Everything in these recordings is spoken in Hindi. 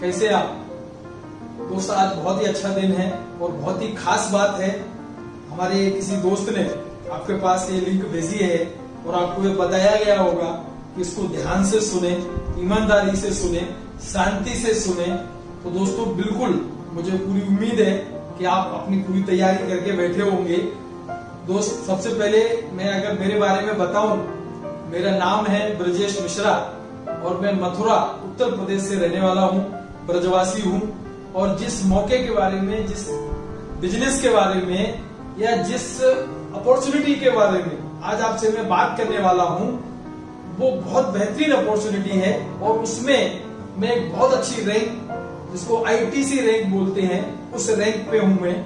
कैसे आप दोस्त? आज बहुत ही अच्छा दिन है और बहुत ही खास बात है। हमारे किसी दोस्त ने आपके पास ये लिंक भेजी है और आपको ये बताया गया होगा कि इसको ध्यान से सुने, ईमानदारी से सुने, शांति से सुने। तो दोस्तों बिल्कुल मुझे पूरी उम्मीद है कि आप अपनी पूरी तैयारी करके बैठे होंगे। दोस्त सबसे पहले मैं अगर मेरे बारे में बताऊं, मेरा नाम है ब्रजेश मिश्रा और मैं मथुरा उत्तर प्रदेश से रहने वाला हूं, ब्रजवासी हूं। और जिस मौके के बारे में, जिस बिजनेस के बारे में या जिस अपॉर्चुनिटी के बारे में आज आपसे मैं बात करने वाला हूं, वो बहुत बेहतरीन अपॉर्चुनिटी है और उसमें मैं एक बहुत अच्छी रैंक, जिसको ITC रैंक बोलते हैं, उस रैंक पे हूं मैं।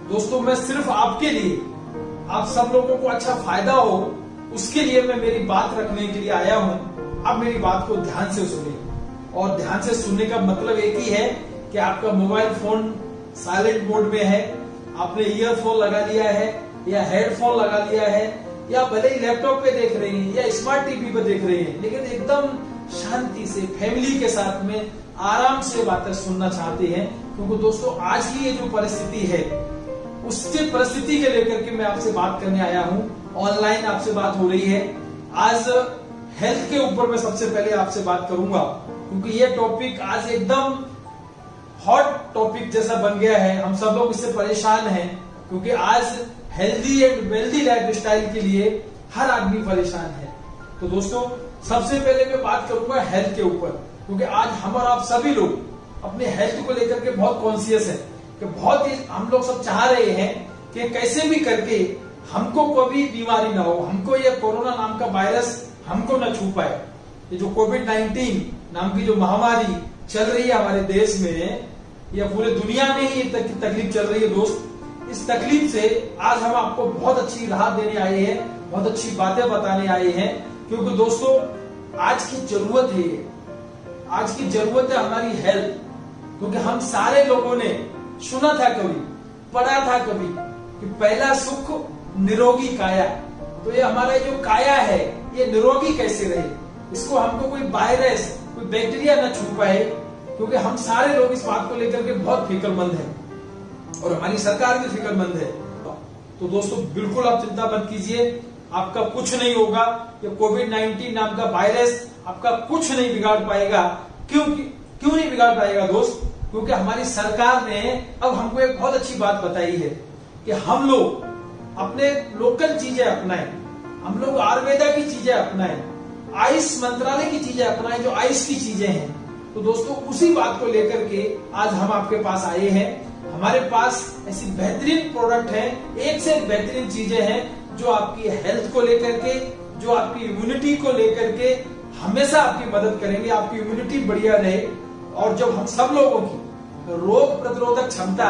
दोस्तों मैं सिर्फ आपके लिए, आप सब लोगों को अच्छा फायदा हो, उसके लिए मैं मेरी बात रखने के लिए आया हूं। आप मेरी बात को ध्यान से सुनिए और ध्यान से सुनने का मतलब एक ही है कि आपका मोबाइल फोन साइलेंट मोड में है, आपने ईयरफोन लगा लिया है या हेडफोन लगा लिया है या भले ही लैपटॉप पे देख रहे हैं या स्मार्ट टीवी पे देख रहे हैं, लेकिन एकदम शांति से फैमिली के साथ में आराम से बातें सुनना चाहते हैं। क्योंकि दोस्तों आज की ये जो परिस्थिति है, उससे परिस्थिति के लेकर के मैं आपसे बात करने आया हूं। ऑनलाइन आपसे बात हो रही है। आज हेल्थ के ऊपर मैं सबसे पहले आपसे बात करूंगा, क्योंकि ये टॉपिक आज एकदम हॉट टॉपिक जैसा बन गया है। हम सब लोग इससे परेशान हैं, क्योंकि आज healthy and wealthy life style के लिए हर आदमी परेशान है। तो दोस्तों सबसे पहले मैं बात करूंगा हेल्थ के ऊपर, क्योंकि आज हम और आप सभी लोग अपने हेल्थ को लेकर के बहुत कॉन्शियस है कि बहुत ही हम लोग सब चाह रहे हैं कि कैसे भी करके हमको कभी बीमारी ना हो, हमको ये कोरोना नाम का वायरस हमको न छू पाए। ये जो कोविड-19 नाम की जो महामारी चल रही है हमारे देश में या पूरे दुनिया में ही तकलीफ चल रही है दोस्त, इस तकलीफ से आज हम आपको बहुत अच्छी राहत देने आए हैं, बहुत अच्छी बातें बताने आए हैं। क्योंकि दोस्तों आज की जरूरत है, आज की जरूरत है हमारी हेल्थ। क्योंकि हम सारे लोगों ने सुना था कभी, पढ़ा था कभी कि पहला सुख निरोगी काया। तो ये हमारा जो काया है ये निरोगी कैसे रहे, इसको हमको कोई वायरस, कोई बैक्टीरिया न छू पाए। क्योंकि हम सारे लोग इस बात को लेकर के बहुत फिक्रमंद हैं और हमारी सरकार भी फिक्रमंद है। तो दोस्तों बिल्कुल आप चिंता मत कीजिए, आपका कुछ नहीं होगा। ये कोविड-19 नाम का वायरस आपका कुछ नहीं बिगाड़ पाएगा। क्यों नहीं बिगाड़ पाएगा दोस्त? क्योंकि हमारी सरकार ने अब हमको एक बहुत अच्छी बात बताई है कि हम लोग अपने लोकल चीजें अपनाएं, हम लोग आयुर्वेदा की चीजें अपनाएं, आयुष मंत्रालय की चीजें अपनाएं, जो आयुष की चीजें हैं। तो दोस्तों उसी बात को लेकर के आज हम आपके पास आए हैं। हमारे पास ऐसी बेहतरीन प्रोडक्ट हैं, एक से एक बेहतरीन चीजें हैं जो आपकी हेल्थ को लेकर के, जो आपकी इम्यूनिटी को लेकर के हमेशा आपकी मदद करेंगे, आपकी इम्यूनिटी बढ़िया रहे। और जब हम सब लोगों की रोग प्रतिरोधक क्षमता,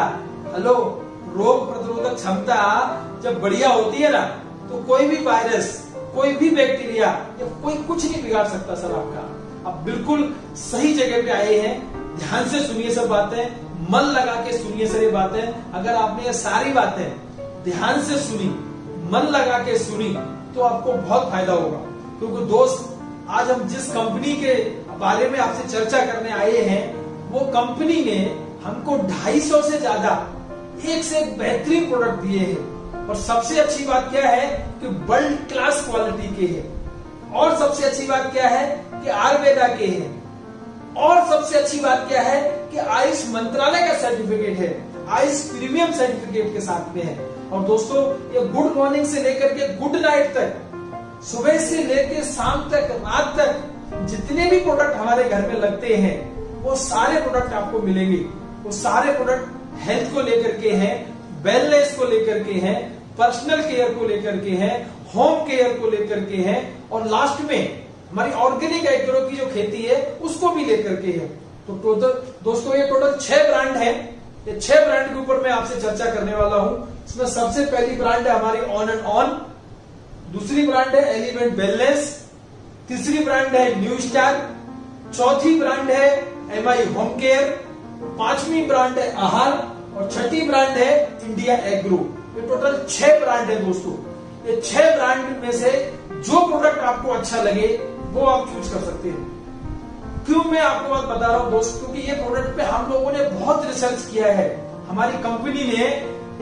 रोग प्रतिरोधक क्षमता जब बढ़िया होती है ना, तो कोई भी वायरस, कोई भी बैक्टीरिया या कोई कुछ नहीं बिगाड़ सकता सर आपका। आप बिल्कुल सही जगह पे आए हैं। ध्यान से सुनिए सब बातें, मन लगा के सुनिए सर ये बातें। अगर आपने ये सारी बातें ध्यान से सुनी, मन लगा के सुनी, तो आपको बहुत फायदा होगा। क्योंकि दोस्त आज हम जिस कंपनी के बारे में आपसे चर्चा करने आए हैं, वो कंपनी ने हमको 250 से ज्यादा एक से एक बेहतरीन प्रोडक्ट दिए हैं। और सबसे अच्छी बात क्या है कि वर्ल्ड क्लास क्वालिटी के हैं। और सबसे अच्छी बात क्या है कि आयुर्वेदा के हैं। और सबसे अच्छी बात क्या है कि आयुष मंत्रालय का सर्टिफिकेट है, आयुष प्रीमियम सर्टिफिकेट के साथ में है। और दोस्तों ये गुड मॉर्निंग से लेकर के गुड नाइट तक, सुबह से लेकर शाम तक, रात तक जितने भी प्रोडक्ट हमारे घर में लगते हैं, वो सारे प्रोडक्ट आपको मिलेंगे। वो सारे प्रोडक्ट हेल्थ को लेकर के हैं, वेलनेस को लेकर के हैं, पर्सनल केयर को लेकर के हैं, होम केयर को लेकर के हैं, और लास्ट में हमारी ऑर्गेनिक एग्रो की जो खेती है उसको भी लेकर के है। तो टोटल दोस्तों ये टोटल 6 ब्रांड है। ये 6 ब्रांड के ऊपर मैं आपसे चर्चा करने वाला हूं। इसमें सबसे पहली ब्रांड है हमारी ऑन एंड ऑन, दूसरी ब्रांड है एलिमेंट वेलनेस, तीसरी ब्रांड है न्यू स्टार, चौथी ब्रांड है MI होम केयर, पांचवी ब्रांड है आहार और छठी ब्रांड है इंडिया एग्रो। ये टोटल 6 ब्रांड है दोस्तों। ये 6 ब्रांड में से जो प्रोडक्ट आपको अच्छा लगे वो आप चूज कर सकते हैं। क्यों मैं आपको बात बता रहा हूँ दोस्त, क्योंकि ये प्रोडक्ट पे हम लोगों ने बहुत रिसर्च किया है। हमारी कंपनी ने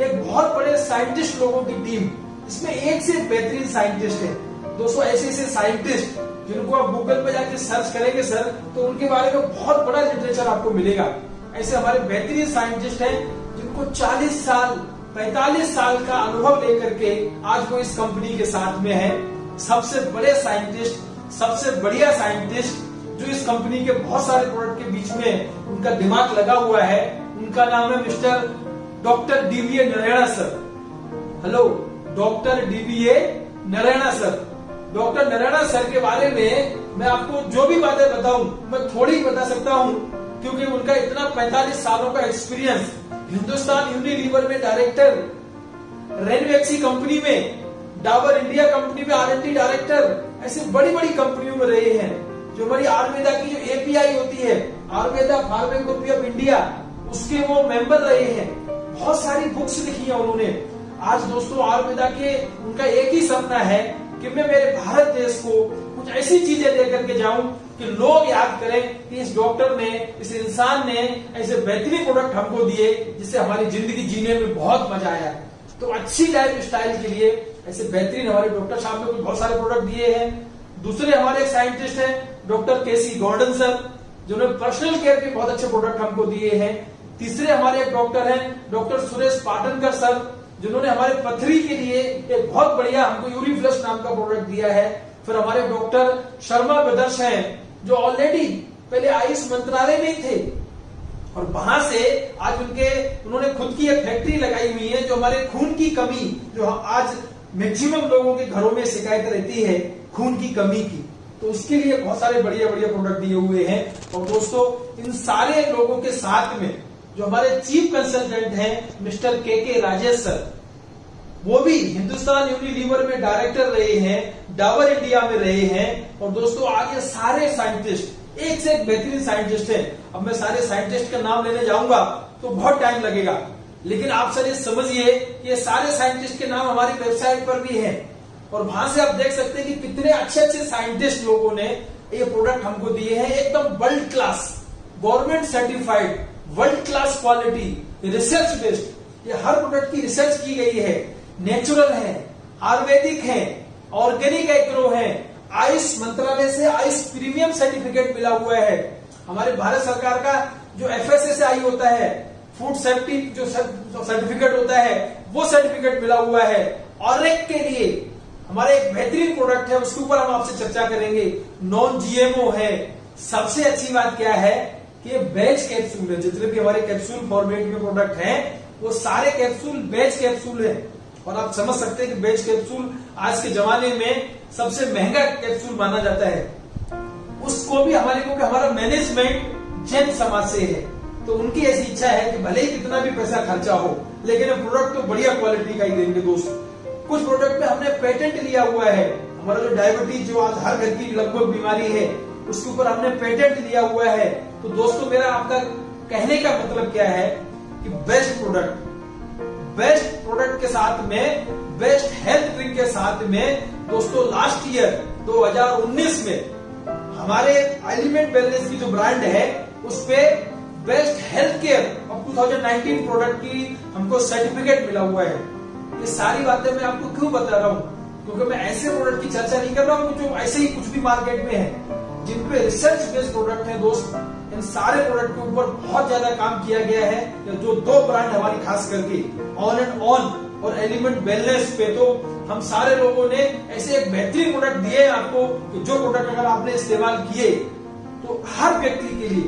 एक बहुत बड़े साइंटिस्ट लोगों की टीम, इसमें एक से बेहतरीन साइंटिस्ट है दोस्तों। ऐसे ऐसे साइंटिस्ट जिनको आप गूगल पे जाके सर्च करेंगे सर, तो उनके बारे में बहुत बड़ा लिटरेचर आपको मिलेगा। ऐसे हमारे बेहतरीन साइंटिस्ट हैं जिनको 40 साल 45 साल का अनुभव लेकर के आज वो इस कंपनी के साथ में है। सबसे बड़े साइंटिस्ट, सबसे बढ़िया साइंटिस्ट जो इस कंपनी के बहुत सारे प्रोडक्ट के बीच में उनका दिमाग लगा हुआ है, उनका नाम है mister doctor DVA Narayan sir. Hello doctor DVA Narayan sir. Doctor Narayan sir के बारे में मैं आपको जो भी बातें बताऊं मैं थोड़ी बता सकता हूं, क्योंकि उनका इतना 45 सालों का एक्सपीरियंस, हिंदुस्तान यूनिलीवर में डायरेक्टर, रेनवेक्सी कंपनी में, डाबर इंडिया कंपनी में R&D डायरेक्टर, ऐसे बड़ी बड़ी कंपनियों में रहे हैं। जो हमारी आयुर्वेदा की जो API होती है, आयुर्वेदा फार्माकोपी ऑफ इंडिया, उसके वो मेंबर रहे हैं। बहुत सारी बुक्स लिखी है उन्होंने। आज दोस्तों आयुर्वेदा के उनका एक ही सपना है कि मैं मेरे भारत देश को कुछ ऐसी चीजें लेकर के जाऊं कि लोग याद करें कि इस डॉक्टर ने, इस इंसान ने ऐसे बेहतरीन प्रोडक्ट हमको दिए जिससे हमारी जिंदगी जीने में बहुत मजा आया। तो अच्छी लाइफ स्टाइल के लिए ऐसे बेहतरीन हमारे डॉक्टर साहब ने बहुत सारे प्रोडक्ट दिए हैं। दूसरे हमारे साइंटिस्ट हैं डॉक्टर केसी गॉर्डन सर, जिन्होंने पर्सनल केयर के बहुत अच्छे प्रोडक्ट हमको दिए हैं। तीसरे हमारे एक डॉक्टर हैं डॉक्टर सुरेश पाटनकर सर, जिन्होंने हमारे पथरी के लिए एक बहुत बढ़िया हमको यूरिफ्लश नाम का प्रोडक्ट दिया है। फिर हमारे डॉक्टर शर्मा ब्रदर्स हैं जो ऑलरेडी पहले आयुष मंत्रालय में थे और वहां से आज उन्होंने खुद की एक फैक्ट्री लगाई हुई है। जो हमारे खून की कमी, जो आज मैक्सिमम लोगों के घरों में शिकायत रहती है खून की कमी की, तो उसके लिए बहुत सारे बढ़िया बढ़िया प्रोडक्ट दिए हुए हैं। और दोस्तों इन सारे लोगों के साथ में जो हमारे चीफ कंसल्टेंट हैं मिस्टर के राजेश सर, वो भी हिंदुस्तान यूनिलीवर में डायरेक्टर रहे हैं, डाबर इंडिया में रहे हैं। और दोस्तों आगे सारे साइंटिस्ट एक से एक बेहतरीन साइंटिस्ट हैं। अब मैं सारे साइंटिस्ट का नाम लेने जाऊंगा तो बहुत टाइम लगेगा, लेकिन आप सर ये समझिए कि ये सारे साइंटिस्ट के नाम हमारी वेबसाइट पर भी हैं और वहां से आप देख सकते हैं कि कितने अच्छे अच्छे साइंटिस्ट लोगों ने ये प्रोडक्ट हमको दिए हैं। एकदम world class, government certified, world class quality, research based. ये हर प्रोडक्ट की रिसर्च की गई है, नेचुरल है, आयुर्वेदिक है, ऑर्गेनिक एग्रो है, आयुष मंत्रालय से आयुष प्रीमियम सर्टिफिकेट मिला हुआ है। हमारे भारत सरकार का जो FSSAI होता है, फूड सेफ्टी जो सर्टिफिकेट होता है, वो सर्टिफिकेट मिला हुआ है। और एक के लिए हमारा एक बेहतरीन प्रोडक्ट है, उसके ऊपर हम आपसे चर्चा करेंगे, नॉन GMO है। सबसे अच्छी बात क्या है कि ये बेच कैप्सूल है। जितने भी हमारे कैप्सूल फॉर्मेट में प्रोडक्ट हैं वो सारे कैप्सूल बेच कैप्सूल है। और आप समझ सकते हैं कि बेच कैप्सूल आज के जमाने में सबसे महंगा कैप्सूल माना जाता है। उसको भी हमारे को हमारा मैनेजमेंट जैन समाज से है, तो उनकी ऐसी इच्छा है कि भले ही कितना भी पैसा खर्चा हो लेकिन प्रोडक्ट तो बढ़िया क्वालिटी का ही देंगे। दोस्तों कुछ प्रोडक्ट पे हमने पेटेंट लिया हुआ है। हमारा जो डायबिटीज जो आज हर घर की लगभग बीमारी है उसके ऊपर हमने पेटेंट लिया हुआ है। तो दोस्तों मेरा आपका कहने का मतलब क्या है कि बेस्ट प्रोडक्ट के साथ में, बेस्ट हेल्थ ड्रिंक के साथ में दोस्तों लास्ट ईयर 2019 में हमारे एलिमेंट वेलनेस की जो ब्रांड है उस पे best health care of 2019 product की हमको सर्टिफिकेट मिला हुआ है। ये सारी बातें मैं आपको क्यों बता रहा हूँ, क्योंकि मैं ऐसे प्रोडक्ट की चर्चा नहीं कर रहा हूँ जो ऐसे ही कुछ भी मार्केट में है, जिन पे रिसर्च बेस्ड प्रोडक्ट है। दोस्त इन सारे प्रोडक्ट के ऊपर बहुत ज्यादा काम किया गया है। जो दो ब्रांड हमारी खास करके ऑन एंड ऑन और एलिमेंट वेलनेस पे, तो हम सारे लोगों ने ऐसे एक बेहतरीन प्रोडक्ट दिए हैं आपको कि जो प्रोडक्ट अगर आपने इस्तेमाल किए तो हर व्यक्ति के लिए,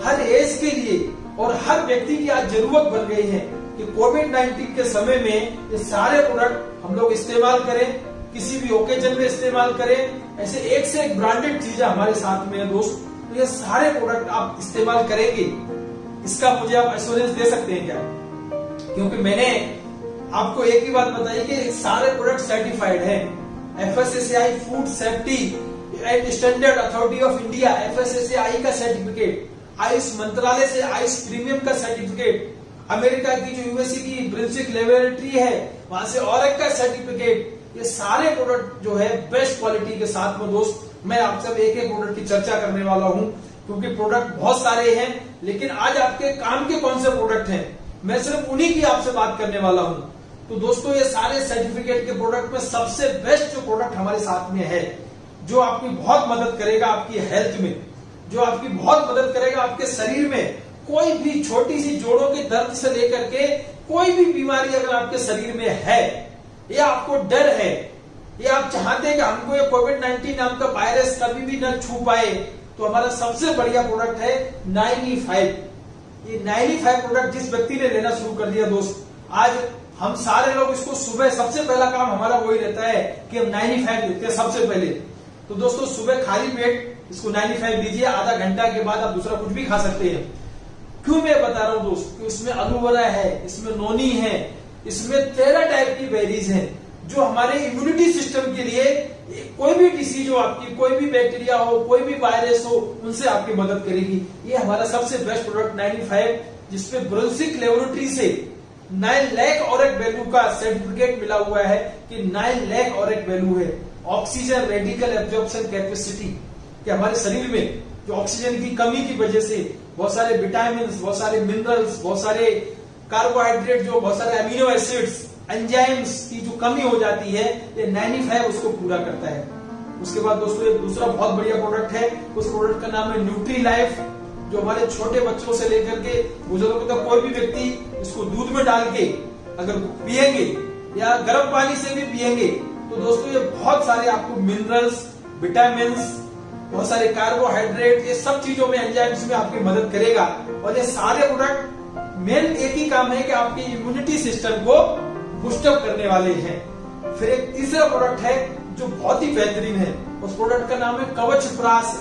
हर एज के लिए और हर व्यक्ति की आज जरूरत बन गई है कि कोविड-19 के समय में ये सारे प्रोडक्ट हम लोग इस्तेमाल करें, किसी भी ओकेजन में इस्तेमाल करें। ऐसे एक से एक ब्रांडेड चीजें हमारे साथ में है दोस्त, तो ये सारे प्रोडक्ट आप इस्तेमाल करेंगे, इसका मुझे आप एश्योरेंस दे सकते हैं क्या? क्योंकि मैंने आपको एक ही बात बताई कि सारे प्रोडक्ट सर्टिफाइड है। FSSAI food safety and standard authority of India, FSSAI का सर्टिफिकेट, आयुष मंत्रालय से आयुष प्रीमियम का सर्टिफिकेट, अमेरिका की जो यूएसए की ब्रिंसिक लेबोरेटरी है वहां से ऑरेक का सर्टिफिकेट। ये सारे प्रोडक्ट जो है बेस्ट क्वालिटी के साथ में दोस्त मैं आप सब एक एक प्रोडक्ट की चर्चा करने वाला हूं क्योंकि प्रोडक्ट बहुत सारे हैं, लेकिन आज आपके काम के कौन से प्रोडक्ट हैं, मैं सिर्फ उन्हीं की आपसे बात करने वाला हूं। तो दोस्तों, ये सारे सर्टिफिकेट के प्रोडक्ट में सबसे बेस्ट जो प्रोडक्ट हमारे साथ में है, जो आपकी बहुत मदद करेगा आपकी हेल्थ में, जो आपकी बहुत मदद करेगा आपके शरीर में, कोई भी छोटी सी जोड़ों के दर्द से लेकर के कोई भी बीमारी अगर आपके शरीर में है, या आपको डर है, या आप चाहते हैं कि हमको ये कोविड-19 नाम का वायरस कभी भी न छू पाए, तो हमारा सबसे बढ़िया प्रोडक्ट है 95। ये 95 प्रोडक्ट जिस व्यक्ति ने लेना शुरू कर दिया दोस्त, आज हम सारे लोग इसको सुबह सबसे पहला काम हमारा वही रहता है कि हम 95 लेते हैं सबसे पहले। तो दोस्तों, सुबह खाली पेट इसको 95 लीजिए, आधा घंटा के बाद आप दूसरा कुछ भी खा सकते हैं। क्यों मैं बता रहा हूं दोस्त, कि इसमें एलोवेरा है, इसमें नोनी है, इसमें 13 टाइप की बेरीज हैं, जो हमारे इम्यूनिटी सिस्टम के लिए कोई भी डिसीज हो आपकी, कोई भी बैक्टीरिया हो, कोई भी वायरस हो, उनसे आपकी मदद करेगी। ये हमारा सबसे बेस्ट प्रोडक्ट 95, जिसपे ब्रुंसिक लेबोरेटरी से 9 लाख ऑरेक वैल्यू का सर्टिफिकेट मिला हुआ है कि 9 लाख ऑरेक वैल्यू है। ऑक्सीजन रेडिकल एब्जॉर्प्शन कैपेसिटी, कि हमारे शरीर में जो ऑक्सीजन की कमी की वजह से बहुत सारे विटामिन, बहुत सारे मिनरल्स, बहुत सारे कार्बोहाइड्रेट, जो बहुत सारे अमीनो एसिड्स, एंजाइम्स की जो कमी हो जाती है, ये 95 उसको पूरा करता है। उसके बाद दोस्तों, एक दूसरा बहुत बढ़िया प्रोडक्ट है, उस प्रोडक्ट का नाम है न्यूट्री लाइफ, जो हमारे छोटे बच्चों से लेकर के बुजुर्गों तक कोई भी व्यक्ति इसको दूध में डाल के अगर पिएंगे या गर्म पानी से भी पिएंगे, तो दोस्तों ये बहुत सारे आपको मिनरल्स, विटामिन, बहुत सारे कार्बोहाइड्रेट, ये सब चीजों में, एंजाइम्स में आपकी मदद करेगा। और ये सारे प्रोडक्ट मेन एक ही काम है कि आपके इम्यूनिटी सिस्टम को बूस्टअप करने वाले हैं। फिर एक तीसरा प्रोडक्ट है जो बहुत ही बेहतरीन है, उस प्रोडक्ट का नाम है कवच प्राश।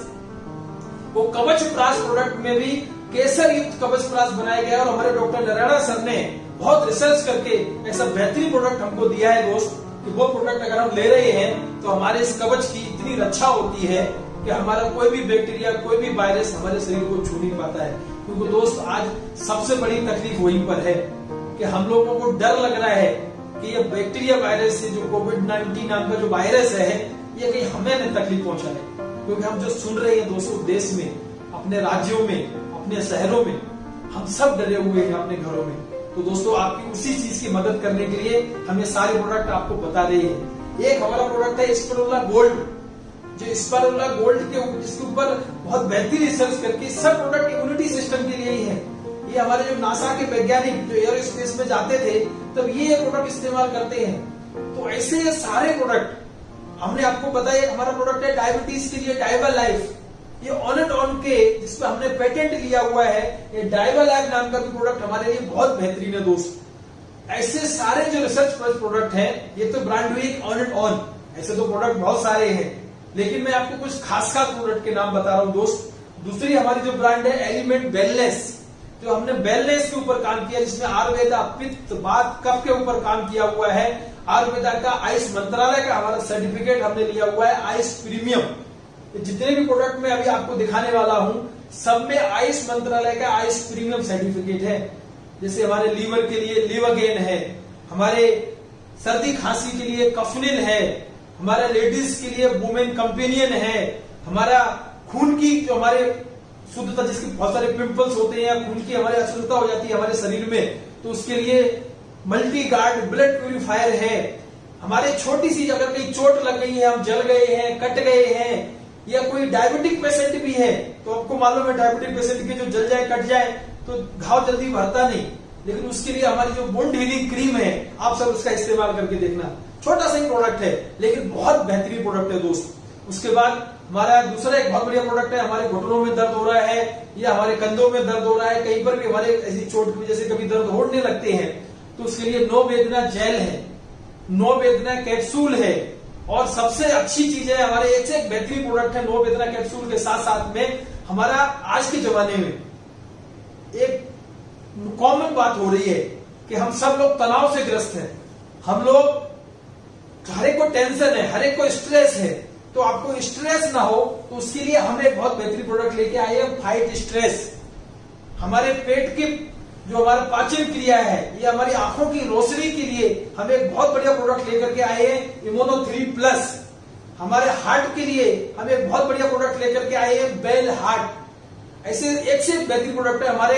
वो कवच प्राश प्रोडक्ट में भी केसर युक्त कवच प्राश बनाया गया, और हमारे डॉक्टर नारायण सर ने बहुत रिसर्च करके ऐसा बेहतरीन प्रोडक्ट हमको दिया है दोस्त, कि वो प्रोडक्ट अगर हम ले रहे हैं तो हमारे इस कवच की इतनी रक्षा होती है कि हमारा कोई भी बैक्टीरिया, कोई भी वायरस हमारे शरीर को छू नहीं पाता है। क्योंकि दोस्त, आज सबसे बड़ी तकलीफ वहीं पर है कि हम लोगों को डर लग रहा है कि ये बैक्टीरिया वायरस से, जो कोविड-19 नाम का जो वायरस है, ये कहीं हमें न तकलीफ पहुंचाए। क्योंकि हम जो सुन रहे हैं दोस्तों, देश में, अपने राज्यों में, अपने शहरों में, हम सब डरे हुए हैं अपने घरों में। तो दोस्तों, आपकी उसी चीज की मदद करने के लिए हम ये सारे प्रोडक्ट आपको बता रहे हैं। एक हमारा प्रोडक्ट है स्पिरुलिना गोल्ड, जो स्पिरुलिना गोल्ड के जिसके ऊपर बहुत बेहतरीन रिसर्च करके सब प्रोडक्ट इम्यूनिटी सिस्टम के लिए ही है। ये हमारे जो नासा के वैज्ञानिक जो एयर स्पेस में जाते थे, तब ये प्रोडक्ट इस्तेमाल करते हैं। तो ऐसे ये सारे प्रोडक्ट हमने आपको बताया। हमारा प्रोडक्ट है डायबिटीज के लिए डाइवा लाइफ, ये ऑन एंड ऑन के जिसपे हमने पेटेंट लिया हुआ है, ये डाइवा लाइफ नाम का भी प्रोडक्ट हमारे लिए बहुत बेहतरीन है दोस्त। ऐसे सारे जो रिसर्च प्रोडक्ट हैं, ये तो ब्रांड हुई ऑन एंड ऑन, ऐसे तो प्रोडक्ट बहुत सारे हैं, लेकिन मैं आपको कुछ खास खास प्रोडक्ट के नाम बता रहा हूं दोस्त। दूसरी हमारी जो ब्रांड है एलिमेंट वेलनेस, जो हमने वेलनेस के ऊपर काम किया, जिसमें आयुर्वेदा, पित्त, वात, कफ के ऊपर काम किया हुआ है। आयुर्वेदा का आयुष मंत्रालय का हमारा सर्टिफिकेट हमने लिया हुआ है, आयुष प्रीमियम। जितने भी प्रोडक्ट मैं अभी आपको दिखाने वाला हूं, सब में आयुष मंत्रालय का आयुष प्रीमियम सर्टिफिकेट है। जैसे हमारे लीवर के लिए लिवरगेन है, हमारे सर्दी खांसी के लिए कफनिल है, हमारे लेडीज के लिए वुमेन कंपेनियन है, हमारा खून की जो हमारे शुद्धता, जिसके बहुत सारे पिंपल्स होते हैं, खून की हमारी अशुद्धता हो जाती है हमारे शरीर में, तो उसके लिए मल्टी गार्ड ब्लड प्यूरिफायर है। हमारे छोटी सी अगर कहीं चोट लग गई है, हम जल गए हैं, कट गए हैं, या कोई डायबिटिक पेशेंट भी है, तो आपको मालूम है डायबिटिक पेशेंट के जो जल जाए, कट जाए, तो घाव जल्दी भरता नहीं, लेकिन उसके लिए हमारी जो वुंड हीलिंग क्रीम है, आप सब उसका इस्तेमाल करके देखना। छोटा सा ही प्रोडक्ट है, लेकिन बहुत बेहतरीन प्रोडक्ट है दोस्त। उसके बाद हमारा दूसरा एक बहुत बढ़िया प्रोडक्ट है, हमारे घुटनों में दर्द हो रहा है या हमारे कंधों में दर्द हो रहा है, कहीं पर भी हमारे ऐसी चोट की वजह से कभी दर्द होने लगते हैं, तो उसके लिए नो वेदना जेल है, नो वेदना कैप्सूल है, और सबसे अच्छी चीज है हमारे एक से एक बेहतरीन प्रोडक्ट है नो वेदना कैप्सूल के साथ साथ में हमारा आज के जमाने में एक कॉमन बात हो रही है कि हम सब लोग तनाव से ग्रस्त हैं, हम लोग, हर एक को टेंशन है, हर एक को स्ट्रेस है। तो आपको स्ट्रेस ना हो, तो उसके लिए हम एक बहुत बेहतरीन प्रोडक्ट लेके आए हैं, फाइट स्ट्रेस। हमारे पेट की जो हमारा पाचन क्रिया है, ये हमारी आंखों की रोशनी के लिए हम एक बहुत बढ़िया प्रोडक्ट लेकर के आए हैं, इम्यूनो 3+। हमारे हार्ट के लिए हम एक बहुत बढ़िया प्रोडक्ट लेकर के आए हैं, बेल हार्ट। ऐसे एक से एक बेहतरीन प्रोडक्ट है। हमारे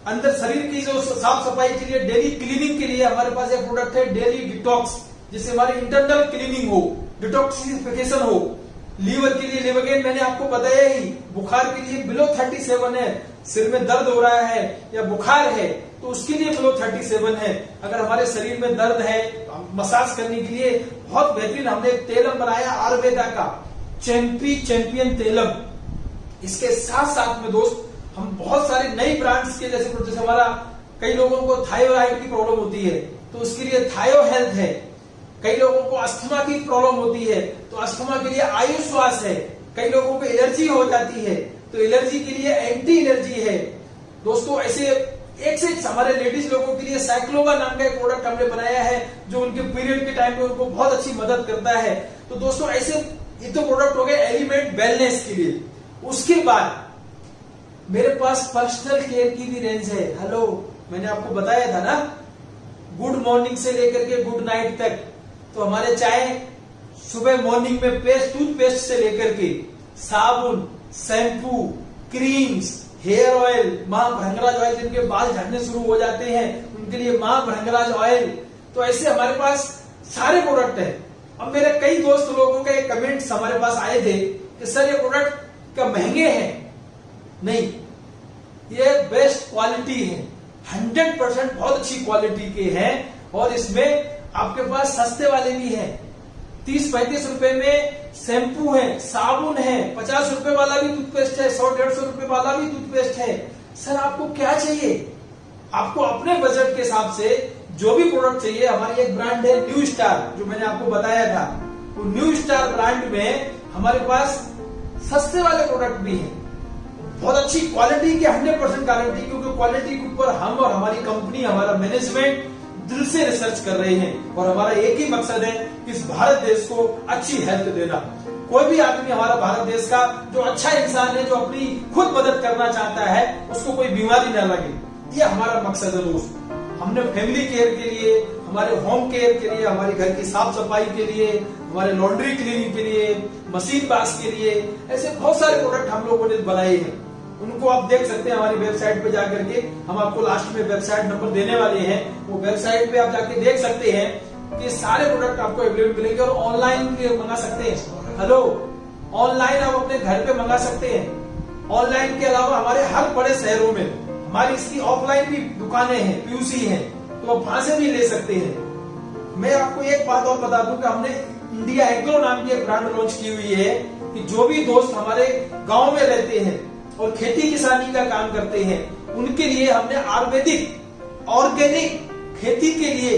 अंदर शरीर की जो साफ सफाई के लिए, डेली क्लीनिंग के लिए हमारे पास एक प्रोडक्ट है डेली डिटॉक्स, जिससे हमारी इंटरनल क्लीनिंग हो, डिटॉक्सिफिकेशन हो। लीवर के लिए लिवोगेन मैंने आपको बताया ही, बुखार के लिए बिलो 37 है, सिर में दर्द हो रहा है या बुखार है तो उसके लिए बिलो 37 है। अगर हमारे शरीर में दर्द है, मसाज करने के लिए बहुत बेहतरीन हमने एक तेलम बनाया आयुर्वेदा का, चैंपियन तेलम। इसके साथ साथ में दोस्त हम बहुत सारे नई ब्रांड्स के जैसे हमारा कई लोगों को थायराइड की प्रॉब्लम होती है तो उसके लिए थायो हेल्थ है, कई लोगों को अस्थमा की प्रॉब्लम होती है तो अस्थमा के लिए आयुश्वास है, कई लोगों को एलर्जी हो जाती है तो एलर्जी के लिए एंटी एलर्जी है। दोस्तों ऐसे एक से हमारे लेडीज लोगों के लिए साइक्लोवा नाम का एक प्रोडक्ट हमने बनाया है जो उनके पीरियड के टाइम पे उनको बहुत अच्छी मदद करता है। तो दोस्तों ऐसे ये तो प्रोडक्ट हो गए एलिमेंट वेलनेस के लिए। उसके बाद मेरे पास पर्सनल केयर की भी रेंज है। हेलो, मैंने आपको बताया था ना, गुड मॉर्निंग से लेकर के गुड नाइट तक। तो हमारे चाहे सुबह मॉर्निंग में टूथपेस्ट से लेकर के साबुन, शैम्पू, क्रीम्स, हेयर ऑयल, मां भृंगराज ऑयल, जिनके बाल झड़ने शुरू हो जाते हैं उनके लिए मां भृंगराज ऑयल। तो ऐसे हमारे पास सारे प्रोडक्ट हैं। अब मेरे कई दोस्त लोगों के कमेंट्स हमारे पास आए थे कि सर ये प्रोडक्ट क्या महंगे हैं? नहीं, ये बेस्ट क्वालिटी है, 100% बहुत अच्छी क्वालिटी के हैं। और इसमें आपके पास सस्ते वाले भी हैं, 30-35 रुपए में शैम्पू है, साबुन है, 50 रुपए वाला भी टूथपेस्ट है, 100-150 रुपए वाला भी टूथपेस्ट है। सर आपको क्या चाहिए? आपको अपने बजट के हिसाब से जो भी प्रोडक्ट चाहिए, हमारी एक ब्रांड है न्यू स्टार, जो मैंने आपको बताया था। तो न्यू स्टार ब्रांड में हमारे पास सस्ते वाले प्रोडक्ट भी हैं, बहुत अच्छी क्वालिटी की 100% गारंटी, क्योंकि क्वालिटी के ऊपर हम और हमारी कंपनी, हमारा मैनेजमेंट दिल से रिसर्च कर रहे हैं और हमारा एक ही मकसद है कि इस भारत देश को अच्छी हेल्थ देना। कोई भी आदमी हमारा भारत देश का जो अच्छा इंसान है, जो अपनी खुद मदद करना चाहता है, उसको कोई बीमारी ना लगे, ये हमारा मकसद है दोस्त। हमने फैमिली केयर के लिए, हमारे होम केयर के लिए, हमारे घर की साफ सफाई के लिए, हमारे लॉन्ड्री क्लीनिंग के लिए, मशीन वॉश के लिए, ऐसे बहुत सारे प्रोडक्ट हम लोगों ने बनाए हैं। उनको आप देख सकते हैं हमारी वेबसाइट पे जाकर के। हम आपको लास्ट में वेबसाइट नंबर देने वाले हैं, वो वेबसाइट पे आप जाके देख सकते हैं कि सारे प्रोडक्ट आपको अवेलेबल मिलेंगे। और ऑनलाइन भी मंगा सकते हैं। हेलो, ऑनलाइन आप अपने घर पे मंगा सकते हैं। ऑनलाइन के अलावा हमारे हर बड़े शहरों में हमारी इसकी ऑफलाइन भी दुकानें हैं, पीयूसी हैं, तो आप वहां से भी ले सकते हैं। मैं आपको एक बात और बता दूं कि हमने इंडिया एग्रो नाम की एक ब्रांड लॉन्च की हुई है कि जो भी दोस्त हमारे गांव में रहते हैं और खेती किसानी का काम करते हैं, उनके लिए हमने आयुर्वेदिक ऑर्गेनिक खेती के लिए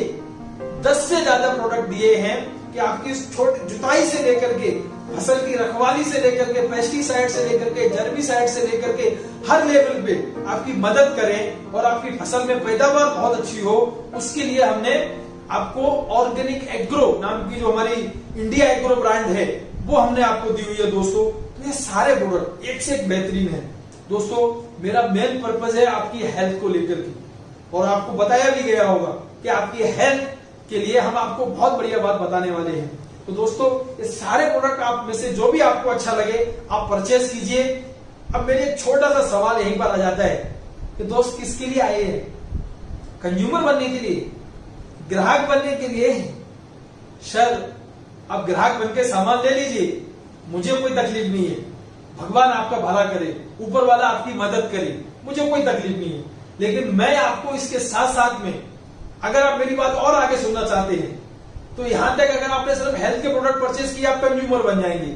10 से ज्यादा प्रोडक्ट दिए हैं कि आपकी छोटी जुताई से लेकर के, फसल की रखवाली से लेकर के, पेस्टिसाइड से लेकर के, जर्मिसाइड से लेकर के, हर लेवल पे आपकी मदद करें और आपकी फसल में पैदावार बहुत अच्छी हो। उसके लिए हमने आपको ऑर्गेनिक एग्रो नाम की जो हमारी इंडिया एग्रो ब्रांड है, वो हमने आपको दी हुई है दोस्तों। तो ये सारे प्रोडक्ट एक से एक बेहतरीन है दोस्तों। मेरा मेन पर्पज है आपकी हेल्थ को लेकर के, और आपको बताया भी गया होगा कि आपकी हेल्थ के लिए हम आपको बहुत बढ़िया बात बताने वाले हैं। तो दोस्तों ये सारे प्रोडक्ट आप में से जो भी आपको अच्छा लगे आप परचेस कीजिए। अब मेरे एक छोटा सा सवाल यहीं पर आ जाता है कि दोस्त किसके लिए आए हैं? कंज्यूमर बनने के लिए, ग्राहक बनने के लिए? सर आप ग्राहक बनके सामान ले लीजिए, मुझे कोई तकलीफ नहीं है, भगवान आपका भला करे, ऊपर वाला आपकी मदद करे, मुझे कोई तकलीफ नहीं है। लेकिन मैं आपको इसके साथ साथ में, अगर आप मेरी बात और आगे सुनना चाहते हैं तो यहां तक अगर आपने सिर्फ हेल्थ के प्रोडक्ट परचेज किया आप कंज्यूमर बन जाएंगे।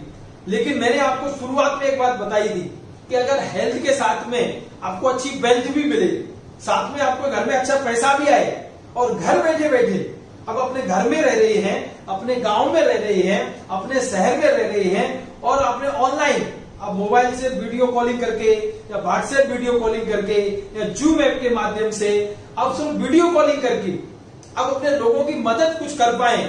लेकिन मैंने आपको शुरुआत में एक बात बताई थी कि अगर हेल्थ के साथ में आपको अच्छी वेल्थ भी मिले, साथ में आपको घर में अच्छा पैसा भी आए, और घर बैठे बैठे अब अपने घर में रह रहे हैं, अपने गांव में रह रहे हैं, अपने शहर में रह रहे हैं, और अपने ऑनलाइन अब मोबाइल से वीडियो कॉलिंग करके या व्हाट्सएप वीडियो कॉलिंग करके या जूम ऐप के माध्यम से आप सब वीडियो कॉलिंग करके अब अपने लोगों की मदद कुछ कर पाए,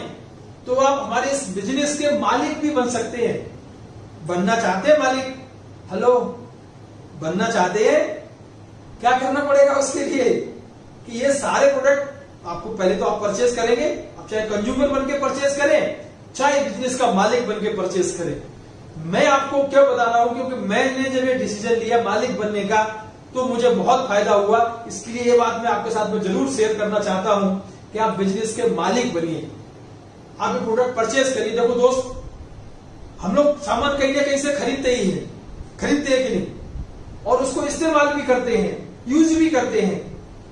तो आप हमारे इस बिजनेस के मालिक भी बन सकते हैं। बनना चाहते हैं मालिक? हेलो, बनना चाहते हैं? क्या करना पड़ेगा उसके लिए कि ये सारे प्रोडक्ट आपको पहले तो आप परचेस करेंगे, आप चाहे कंज्यूमर बन के परचेस करें, चाहे बिजनेस का मालिक बन के परचेस करें। मैं आपको क्यों बता रहा हूं, क्योंकि मैंने जब ये डिसीजन लिया मालिक बनने का तो मुझे बहुत फायदा हुआ। इसके लिए ये बात मैं आपके साथ में जरूर शेयर करना चाहता हूं कि आप बिजनेस के मालिक बनिए, आप ये प्रोडक्ट परचेज करिए। देखो दोस्त, हम लोग सामान कहीं ना कहीं से खरीदते ही हैं, खरीदते हैं कि नहीं, और उसको इस्तेमाल भी करते हैं, यूज भी करते हैं,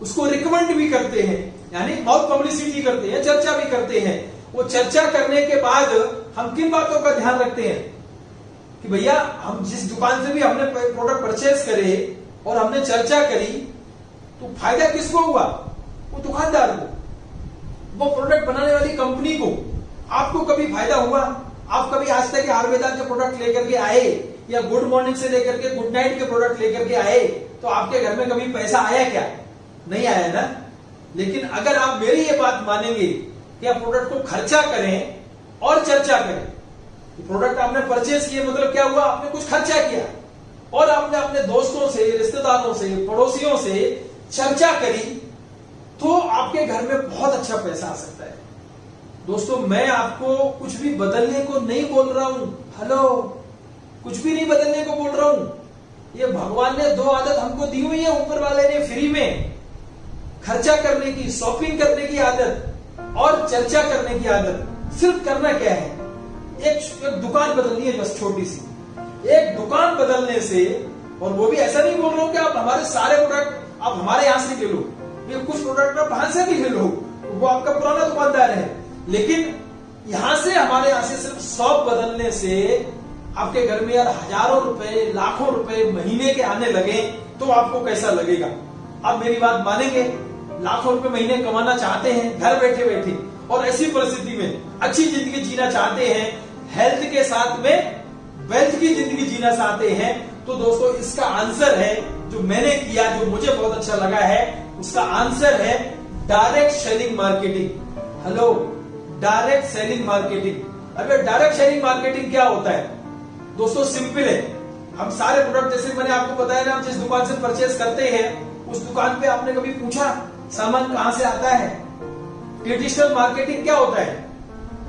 उसको रिकमेंड भी करते हैं, यानी माउथ पब्लिसिटी करते हैं, चर्चा भी करते हैं। वो चर्चा करने के बाद हम किन बातों का ध्यान रखते हैं कि भैया हम जिस दुकान से भी हमने प्रोडक्ट परचेज करे और हमने चर्चा करी तो फायदा किसको हुआ? वो दुकानदार को, वो प्रोडक्ट बनाने वाली कंपनी को। आपको कभी फायदा हुआ? आप कभी आज तक आयुर्वेदा के प्रोडक्ट लेकर के आए या गुड मॉर्निंग से लेकर के गुड नाइट के प्रोडक्ट लेकर के आए तो आपके घर में कभी पैसा आया क्या? नहीं आया ना। लेकिन अगर आप मेरी ये बात मानेंगे कि आप प्रोडक्ट को खर्चा करें और चर्चा करें, प्रोडक्ट आपने परचेज किए मतलब क्या हुआ? आपने कुछ खर्चा किया और आपने अपने दोस्तों से, रिश्तेदारों से, पड़ोसियों से चर्चा करी तो आपके घर में बहुत अच्छा पैसा आ सकता है। दोस्तों, मैं आपको कुछ भी बदलने को नहीं बोल रहा हूं। हेलो, कुछ भी नहीं बदलने को बोल रहा हूं। ये भगवान ने 2 आदत हमको दी हुई है, ऊपर वाले ने फ्री में। खर्चा करने की, शॉपिंग करने की आदत और चर्चा करने की आदत। सिर्फ करना क्या है? एक दुकान बदलनी है, बस छोटी सी एक दुकान बदलने से। और वो भी ऐसा नहीं बोल रहा हूं कि आप हमारे सारे प्रोडक्ट आप हमारे यहां से ले लो, ये कुछ प्रोडक्ट आप वहां से भी ले लो, वो आपका पुराना दुकानदार है। लेकिन यहां से हमारे यहां से सिर्फ शॉप बदलने से आपके घर में यार हजारों रुपए, लाखों रुपए महीने के आने लगे तो आपको कैसा लगेगा? आप मेरी बात मानेंगे? लाखों रुपए महीने कमाना चाहते हैं घर बैठे बैठे, और ऐसी परिस्थिति में अच्छी जिंदगी जीना चाहते हैं, हेल्थ के साथ में वेल्थ की जिंदगी जीना चाहते हैं, तो दोस्तों इसका आंसर है जो मैंने किया, जो मुझे बहुत अच्छा लगा है, उसका आंसर है direct selling marketing. Hello, direct selling marketing. अब डायरेक्ट सेलिंग मार्केटिंग क्या होता है? दोस्तों सिंपल है। हम सारे प्रोडक्ट, जैसे मैंने आपको बताया ना, हम जिस दुकान से परचेज करते हैं उस दुकान पे आपने कभी पूछा सामान कहां से आता है? ट्रेडिशनल मार्केटिंग क्या होता है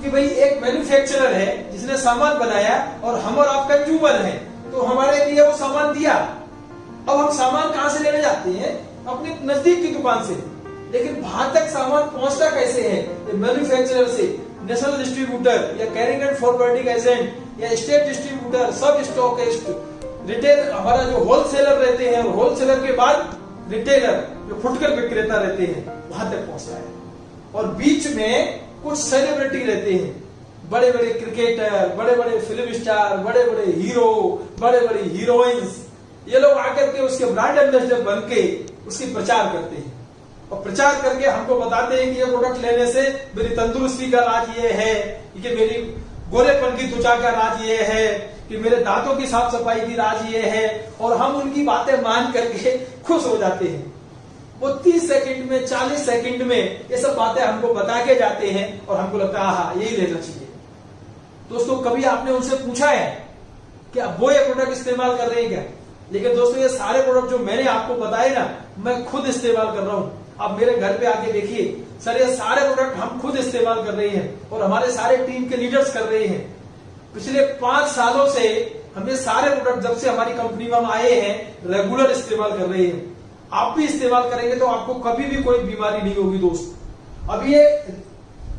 कि भाई एक मैन्युफैक्चरर है जिसने सामान बनाया और हम और आप कंज्यूमर हैं, तो हमारे लिए वो सामान दिया। अब हम सामान कहां से लेने जाते हैं? अपने नजदीक की दुकान से। लेकिन वहां तक सामान पहुंचता कैसे है? मैन्युफैक्चरर से नेशनल डिस्ट्रीब्यूटर या कैरिंग एंड फॉरवर्डिंग एजेंट या स्टेट डिस्ट्रीब्यूटर, सब स्टॉकिस्ट, रिटेल, हमारा जो होलसेलर रहते हैं, होलसेलर के बाद रिटेलर जो फुटकर विक्रेता रहते हैं, वहां तक पहुंचता है। और बीच में कुछ सेलिब्रिटी रहते हैं, बड़े बड़े क्रिकेटर, बड़े बड़े फिल्म स्टार, बड़े बड़े हीरो, बड़े बड़े हीरोइंस, ये लोग आकर के उसके ब्रांड एम्बेसडर बन के उसकी प्रचार करते हैं और प्रचार करके हमको बताते हैं कि ये प्रोडक्ट लेने से मेरी तंदुरुस्ती का राज ये है, कि मेरी गोरेपन की त्वचा का राज ये है, कि मेरे दांतों की साफ सफाई की राज ये है। और हम उनकी बातें मान करके खुश हो जाते हैं। वो 30 सेकंड में, 40 सेकंड में ये सब बातें हमको बता के जाते हैं और हमको लगता है हाँ यही लेना चाहिए। दोस्तों, कभी आपने उनसे पूछा है कि वो ये प्रोडक्ट इस्तेमाल कर रहे हैं क्या? लेकिन दोस्तों, ये सारे प्रोडक्ट जो मैंने आपको बताए ना, मैं खुद इस्तेमाल कर रहा हूं। आप मेरे घर पे आके देखिए, सर ये सारे प्रोडक्ट हम खुद इस्तेमाल कर रहे हैं और हमारे सारे टीम के लीडर्स कर रहे हैं। पिछले 5 सालों से हम ये सारे प्रोडक्ट, जब से हमारी कंपनी में हम आए हैं, रेगुलर इस्तेमाल कर रहे हैं। आप भी इस्तेमाल करेंगे तो आपको कभी भी कोई बीमारी नहीं होगी दोस्त। अब ये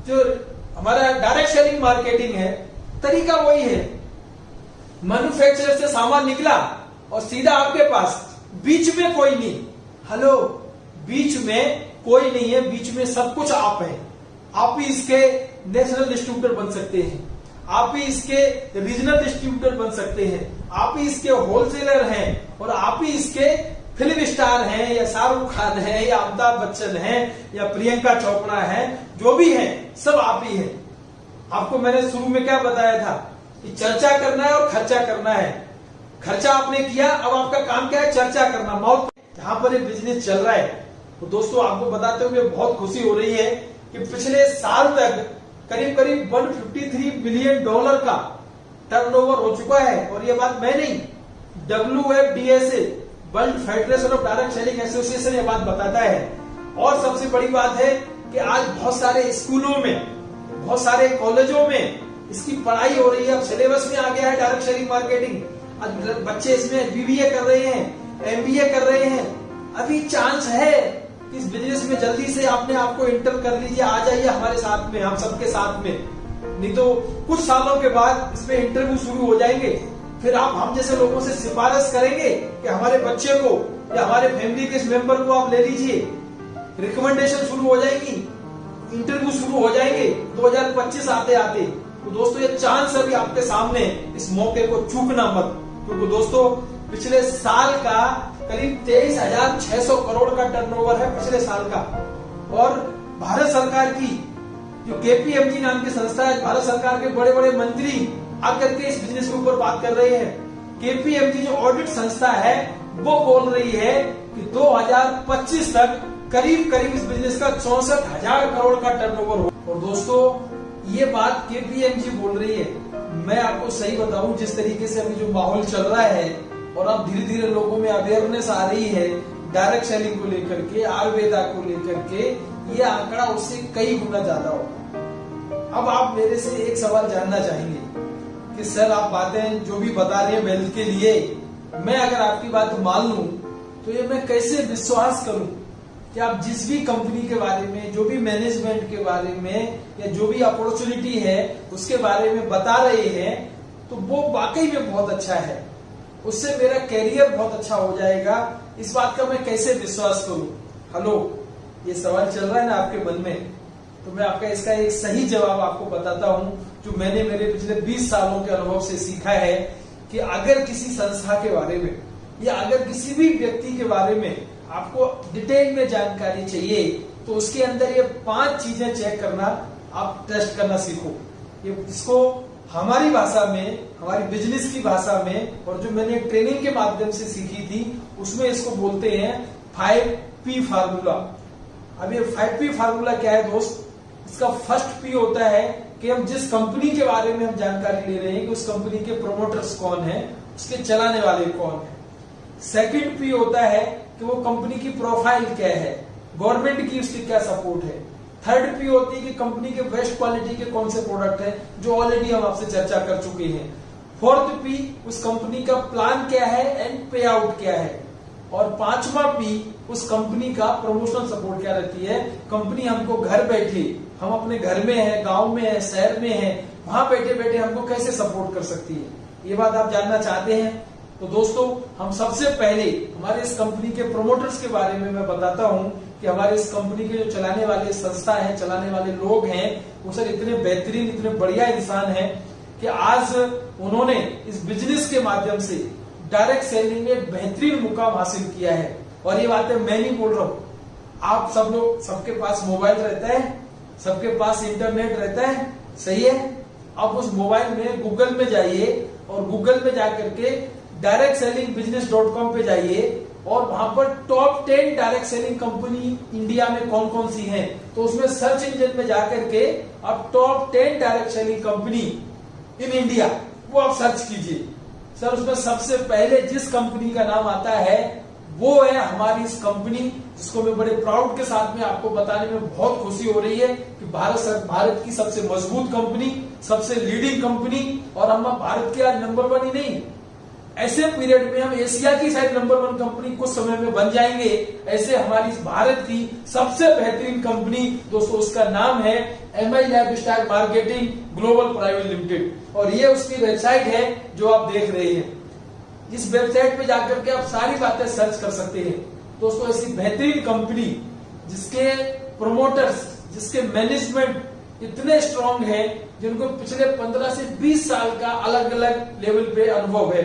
जो हमारा डायरेक्ट सेलिंग मार्केटिंग है, तरीका वही है। मैन्युफैक्चरर से सामान निकला और सीधा आपके पास, बीच में कोई नहीं। हेलो, बीच में कोई नहीं है, बीच में सब कुछ आप हैं। आप ही इसके नेशनल डिस्ट्रीब्यूटर बन सकते हैं, आप ही इसके रीजनल डिस्ट्रीब्यूटर बन सकते हैं, आप ही इसके होलसेलर हैं, और आप ही इसके फिल्म स्टार हैं, या शाहरुख खान है, या अमिताभ बच्चन है, या प्रियंका चोपड़ा है, जो भी है सब आप ही हैं। आपको मैंने शुरू में क्या बताया था कि चर्चा करना है और खर्चा करना है। खर्चा आपने किया, अब आपका काम क्या है? चर्चा करना। माउथ जहां पर ये बिजनेस चल रहा है, तो दोस्तों आपको बताते हुए बहुत खुशी हो रही है कि पिछले साल तक करीब करीब $153 बिलियन का टर्नओवर हो चुका है। और ये बात मैं नहीं, WFDA, world federation of direct selling association ये बात बताता है। और सबसे बड़ी बात है कि आज बहुत सारे स्कूलों में, बहुत सारे कॉलेजों में इसकी पढ़ाई हो रही है, अब सिलेबस में आ गया है डायरेक्ट सेलिंग मार्केटिंग। अब बच्चे इसमें बीबीए कर रहे हैं, एमबीए कर रहे हैं। अभी चांस है कि इस बिजनेस में जल्दी से आपने आपको इंटर कर लीजिए, आ जाइए हमारे साथ में, हम सबके साथ में। नहीं तो कुछ सालों के बाद इसमें इंटरव्यू शुरू हो जाएंगे, फिर आप हम जैसे लोगों से सिफारिश करेंगे कि हमारे बच्चे को या हमारे फैमिली के इस मेंबर को आप ले लीजिए, रिकमेंडेशन शुरू हो जाएगी, इंटरव्यू शुरू हो जाएंगे 2025 आते आते। तो दोस्तों ये चांस अभी आपके सामने, इस मौके को चूकना मत। क्योंकि दोस्तों पिछले साल का करीब 23,600 करोड़ का टर्नओवर है पिछले साल का। और भारत सरकार की जो केपीएमजी नाम की संस्था है, भारत सरकार के बड़े बड़े मंत्री आकर के इस बिजनेस के ऊपर बात कर रहे हैं। केपीएमजी जो ऑडिट संस्था है वो बोल रही है कि 2025 तक करीब करीब इस बिजनेस का 64,000 करोड़ का टर्नओवर हो। और दोस्तों ये बात केपीएमजी बोल रही है। मैं आपको सही बताऊं, जिस तरीके से अभी जो माहौल चल रहा है और अब धीरे धीरे लोगों में अवेयरनेस आ रही है डायरेक्ट सेलिंग को लेकर के, आयुर्वेदा को लेकर के, ये आंकड़ा उससे कई गुना ज्यादा होगा। अब आप मेरे से एक सवाल जानना चाहेंगे कि सर आप बातें जो भी बता रहे हैं वेल्थ के लिए, मैं अगर आपकी बात मान लूं तो ये मैं कैसे विश्वास करूं कि आप जिस भी कंपनी के बारे में, जो भी मैनेजमेंट के बारे में या जो भी अपॉर्चुनिटी है उसके बारे में बता रहे हैं तो वो वाकई में बहुत अच्छा है, उससे मेरा कैरियर बहुत अच्छा हो जाएगा, इस बात का मैं कैसे विश्वास करूं? हेलो, ये सवाल चल रहा है ना आपके मन में, तो मैं आपका इसका एक सही जवाब आपको बताता हूं जो मैंने मेरे पिछले 20 सालों के अनुभव से सीखा है कि अगर किसी संस्था के बारे में या अगर किसी भी व्यक्ति के बारे में आपको डिटेल में जानकारी चाहिए तो उसके अंदर ये 5 चीजें चेक करना, आप टेस्ट करना सीखो। ये इसको हमारी भाषा में, हमारी बिजनेस की भाषा में, और जो मैंने ट्रेनिंग के माध्यम से सीखी थी उसमें इसको बोलते हैं 5P फार्मूला। अब ये 5P फार्मूला क्या है दोस्त? इसका फर्स्ट P होता है कि हम जिस कंपनी के बारे में हम जानकारी ले रहे हैं कि उस कंपनी के प्रोमोटर्स कौन है, उसके चलाने वाले कौन है। सेकंड P होता है कि वो कंपनी की प्रोफाइल क्या है, गवर्नमेंट की उसकी क्या सपोर्ट है। थर्ड P होती है कि कंपनी के बेस्ट क्वालिटी के कौन से प्रोडक्ट है, जो ऑलरेडी हम आपसे चर्चा कर चुके हैं। फोर्थ P उस कंपनी का प्लान क्या है एंड पे आउट क्या है। और पांचवा P उस कंपनी का प्रमोशनल सपोर्ट क्या रहती है। कंपनी हमको घर बैठे, हम अपने घर में है, गांव में है, शहर में है, वहां बैठे बैठे हमको कैसे सपोर्ट कर सकती है। ये बात आप जानना चाहते हैं तो दोस्तों हम सबसे पहले हमारे इस कंपनी के प्रोमोटर्स के बारे में मैं बताता हूं कि हमारे इस कंपनी के जो चलाने वाले संस्था है, चलाने वाले लोग हैं, वो सर इतने बेहतरीन, इतने बढ़िया इंसान हैं कि आज उन्होंने इस बिजनेस के माध्यम से डायरेक्ट सेलिंग में बेहतरीन मुकाम हासिल किया है। और ये बातें मैं नहीं बोल रहा हूं, आप सब लोग, सबके पास मोबाइल रहता है, सबके पास इंटरनेट रहता है, सही है। आप उस मोबाइल में गूगल में जाइए और गूगल में जाकर के directSellingBusiness.com पे जाइए और वहां पर top 10 direct selling company India में कौन कौन सी हैं, तो उसमें सर्च इंजन में जाकर के आप top 10 direct selling company in India वो आप सर्च कीजिए। सर उसमें सबसे पहले जिस कंपनी का नाम आता है वो है हमारी इस कंपनी, जिसको मैं बड़े प्राउड के साथ में आपको बताने में बहुत खुशी हो रही है कि भारत की सबसे मजबूत कंपनी, सबसे लीडिंग कंपनी, और हम भारत के आज नंबर 1 ही नहीं, ऐसे पीरियड में हम एशिया की शायद नंबर 1 कंपनी कुछ समय में बन जाएंगे। ऐसे हमारी भारत की सबसे बेहतरीन कंपनी दोस्तों, उसका नाम है MI lifestyle marketing global private limited, और ये उसकी वेबसाइट है जो आप देख रहे हैं। इस वेबसाइट पे जाकर के आप सारी बातें सर्च कर सकते हैं दोस्तों। ऐसी बेहतरीन कंपनी जिसके प्रोमोटर्स, जिसके मैनेजमेंट इतने स्ट्रांग है, जिनको पिछले 15 से 20 साल का अलग अलग लेवल पे अनुभव है।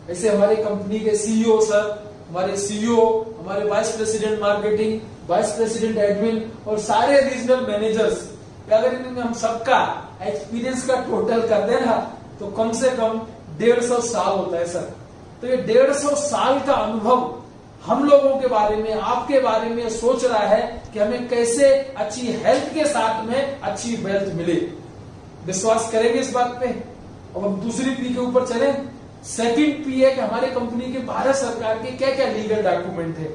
ऐसे हमारे कंपनी के सीईओ सर, हमारे सीईओ, हमारे vice president marketing, vice president admin और सारे रीजनल मैनेजर्स, अगर इनमें हम सबका एक्सपीरियंस का टोटल कर दें ना तो कम से कम 150 साल होता है सर। तो ये 150 साल का अनुभव हम लोगों के बारे में, आपके बारे में सोच रहा है कि हमें कैसे अच्छी हेल्थ के साथ में अच्छी वेल्थ मिले। विश्वास करेंगे इस बात पे। अब हम दूसरी पी के ऊपर चले। सेकंड पी है कि हमारे कंपनी के भारत सरकार के क्या क्या लीगल डॉक्यूमेंट है।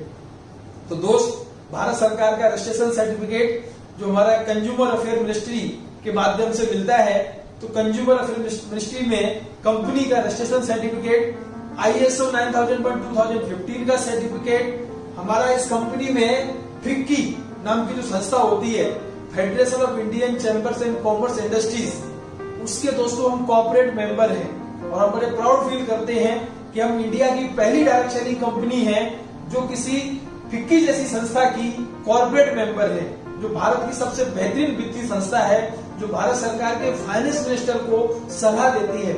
तो दोस्त, भारत सरकार का रजिस्ट्रेशन सर्टिफिकेट जो हमारा कंज्यूमर अफेयर मिनिस्ट्री के माध्यम से मिलता है, तो कंज्यूमर अफेयर मिनिस्ट्री में कंपनी का रजिस्ट्रेशन सर्टिफिकेट, ISO 9000/2015 का सर्टिफिकेट, हमारा इस कंपनी में फिक्की नाम की जो संस्था होती है, federation of Indian chambers and commerce industries, उसके दोस्तों हम कॉर्पोरेट मेंबर हैं और हम बड़े प्राउड फील करते हैं कि हम इंडिया की पहली डायरेक्ट सेलिंग कंपनी है जो किसी फिक्की जैसी संस्था की कॉर्पोरेट मेंबर है, जो भारत की सबसे बेहतरीन वित्तीय संस्था है, जो भारत सरकार के फाइनेंस मिनिस्टर को सलाह देती है।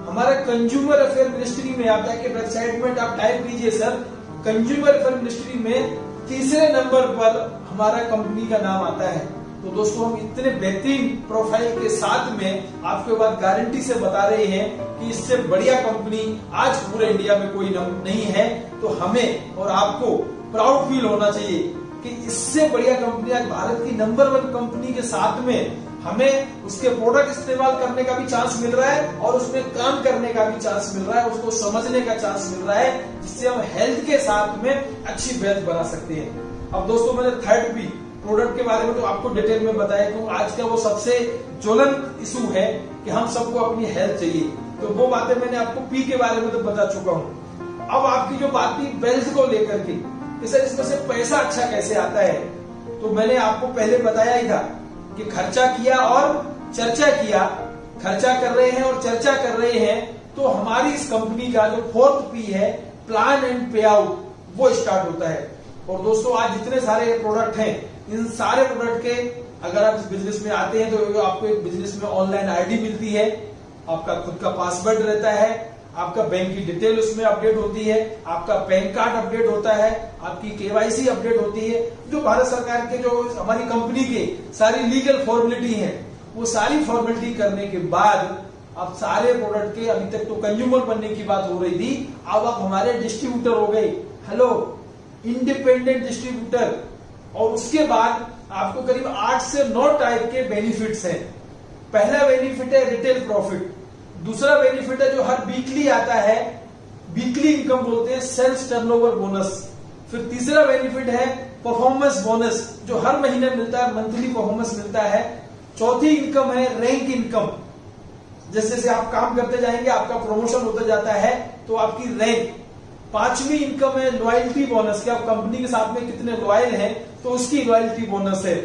हमारा कंज्यूमर अफेयर मिनिस्ट्री में आप जाके वेबसाइट में आप टाइप कीजिए सर, कंज्यूमर अफेयर मिनिस्ट्री में तीसरे नंबर पर हमारा कंपनी का नाम आता है। तो दोस्तों हम इतने बेहतरीन प्रोफाइल के साथ में आपके बाद गारंटी से बता रहे हैं कि इससे बढ़िया कंपनी आज पूरे इंडिया में कोई नहीं है। तो हमें और आपको प्राउड फील होना चाहिए कि इससे बढ़िया कंपनी आज भारत की नंबर 1 कंपनी के साथ में हमें उसके प्रोडक्ट इस्तेमाल करने का भी चांस मिल रहा है और उसमें काम करने का भी चांस मिल रहा है, उसको समझने का चांस मिल रहा है, जिससे हम हेल्थ के साथ में अच्छी वेल्थ बना सकते हैं। अब दोस्तों मैंने थर्ड पी प्रोडक्ट के बारे में तो आपको डिटेल में बताया क्योंकि आज का वो सबसे ज्वलंत इशू है कि हम सबको अपनी हेल्थ चाहिए। तो वो बातें मैंने आपको पी के बारे में तो बता चुका हूँ। अब आपकी जो बात थी वेल्थ को लेकर के कि सर इसमें से पैसा अच्छा कैसे आता है, तो मैंने आपको पहले बताया ही था कि खर्चा किया और चर्चा किया, खर्चा कर रहे हैं और चर्चा कर रहे हैं, तो हमारी इस कंपनी का जो फोर्थ पी है प्लान एंड पे आउट, वो स्टार्ट होता है। और दोस्तों आज जितने सारे प्रोडक्ट हैं, इन सारे प्रोडक्ट के अगर आप इस बिजनेस में आते हैं तो आपको एक बिजनेस में ऑनलाइन आईडी मिलती है, आपका खुद का पासवर्ड रहता है, आपका बैंक की डिटेल उसमें अपडेट होती है, आपका पैन कार्ड अपडेट होता है, आपकी KYC अपडेट होती है, जो भारत सरकार के जो हमारी कंपनी के सारी लीगल फॉर्मेलिटी है, वो सारी फॉर्मेलिटी करने के बाद अब सारे प्रोडक्ट के, अभी तक तो कंज्यूमर बनने की बात हो रही थी, अब आप हमारे डिस्ट्रीब्यूटर हो गए, हेलो इंडिपेंडेंट डिस्ट्रीब्यूटर। और उसके बाद आपको करीब 8 से 9 टाइप के बेनिफिट्स हैं। पहला बेनिफिट है रिटेल प्रॉफिट, दूसरा बेनिफिट है जो हर वीकली आता है, वीकली इनकम बोलते हैं, सेल्स टर्नओवर बोनस। फिर तीसरा बेनिफिट है परफॉर्मेंस बोनस जो हर महीने मिलता है, मंथली परफॉर्मेंस मिलता है। चौथी इनकम है रैंक इनकम, जैसे जैसे आप काम करते जाएंगे आपका प्रमोशन होता जाता है तो आपकी रैंक। पांचवी इनकम है लॉयल्टी बोनस, कि आप कंपनी के साथ में कितने लॉयल हैं तो उसकी लॉयल्टी बोनस है।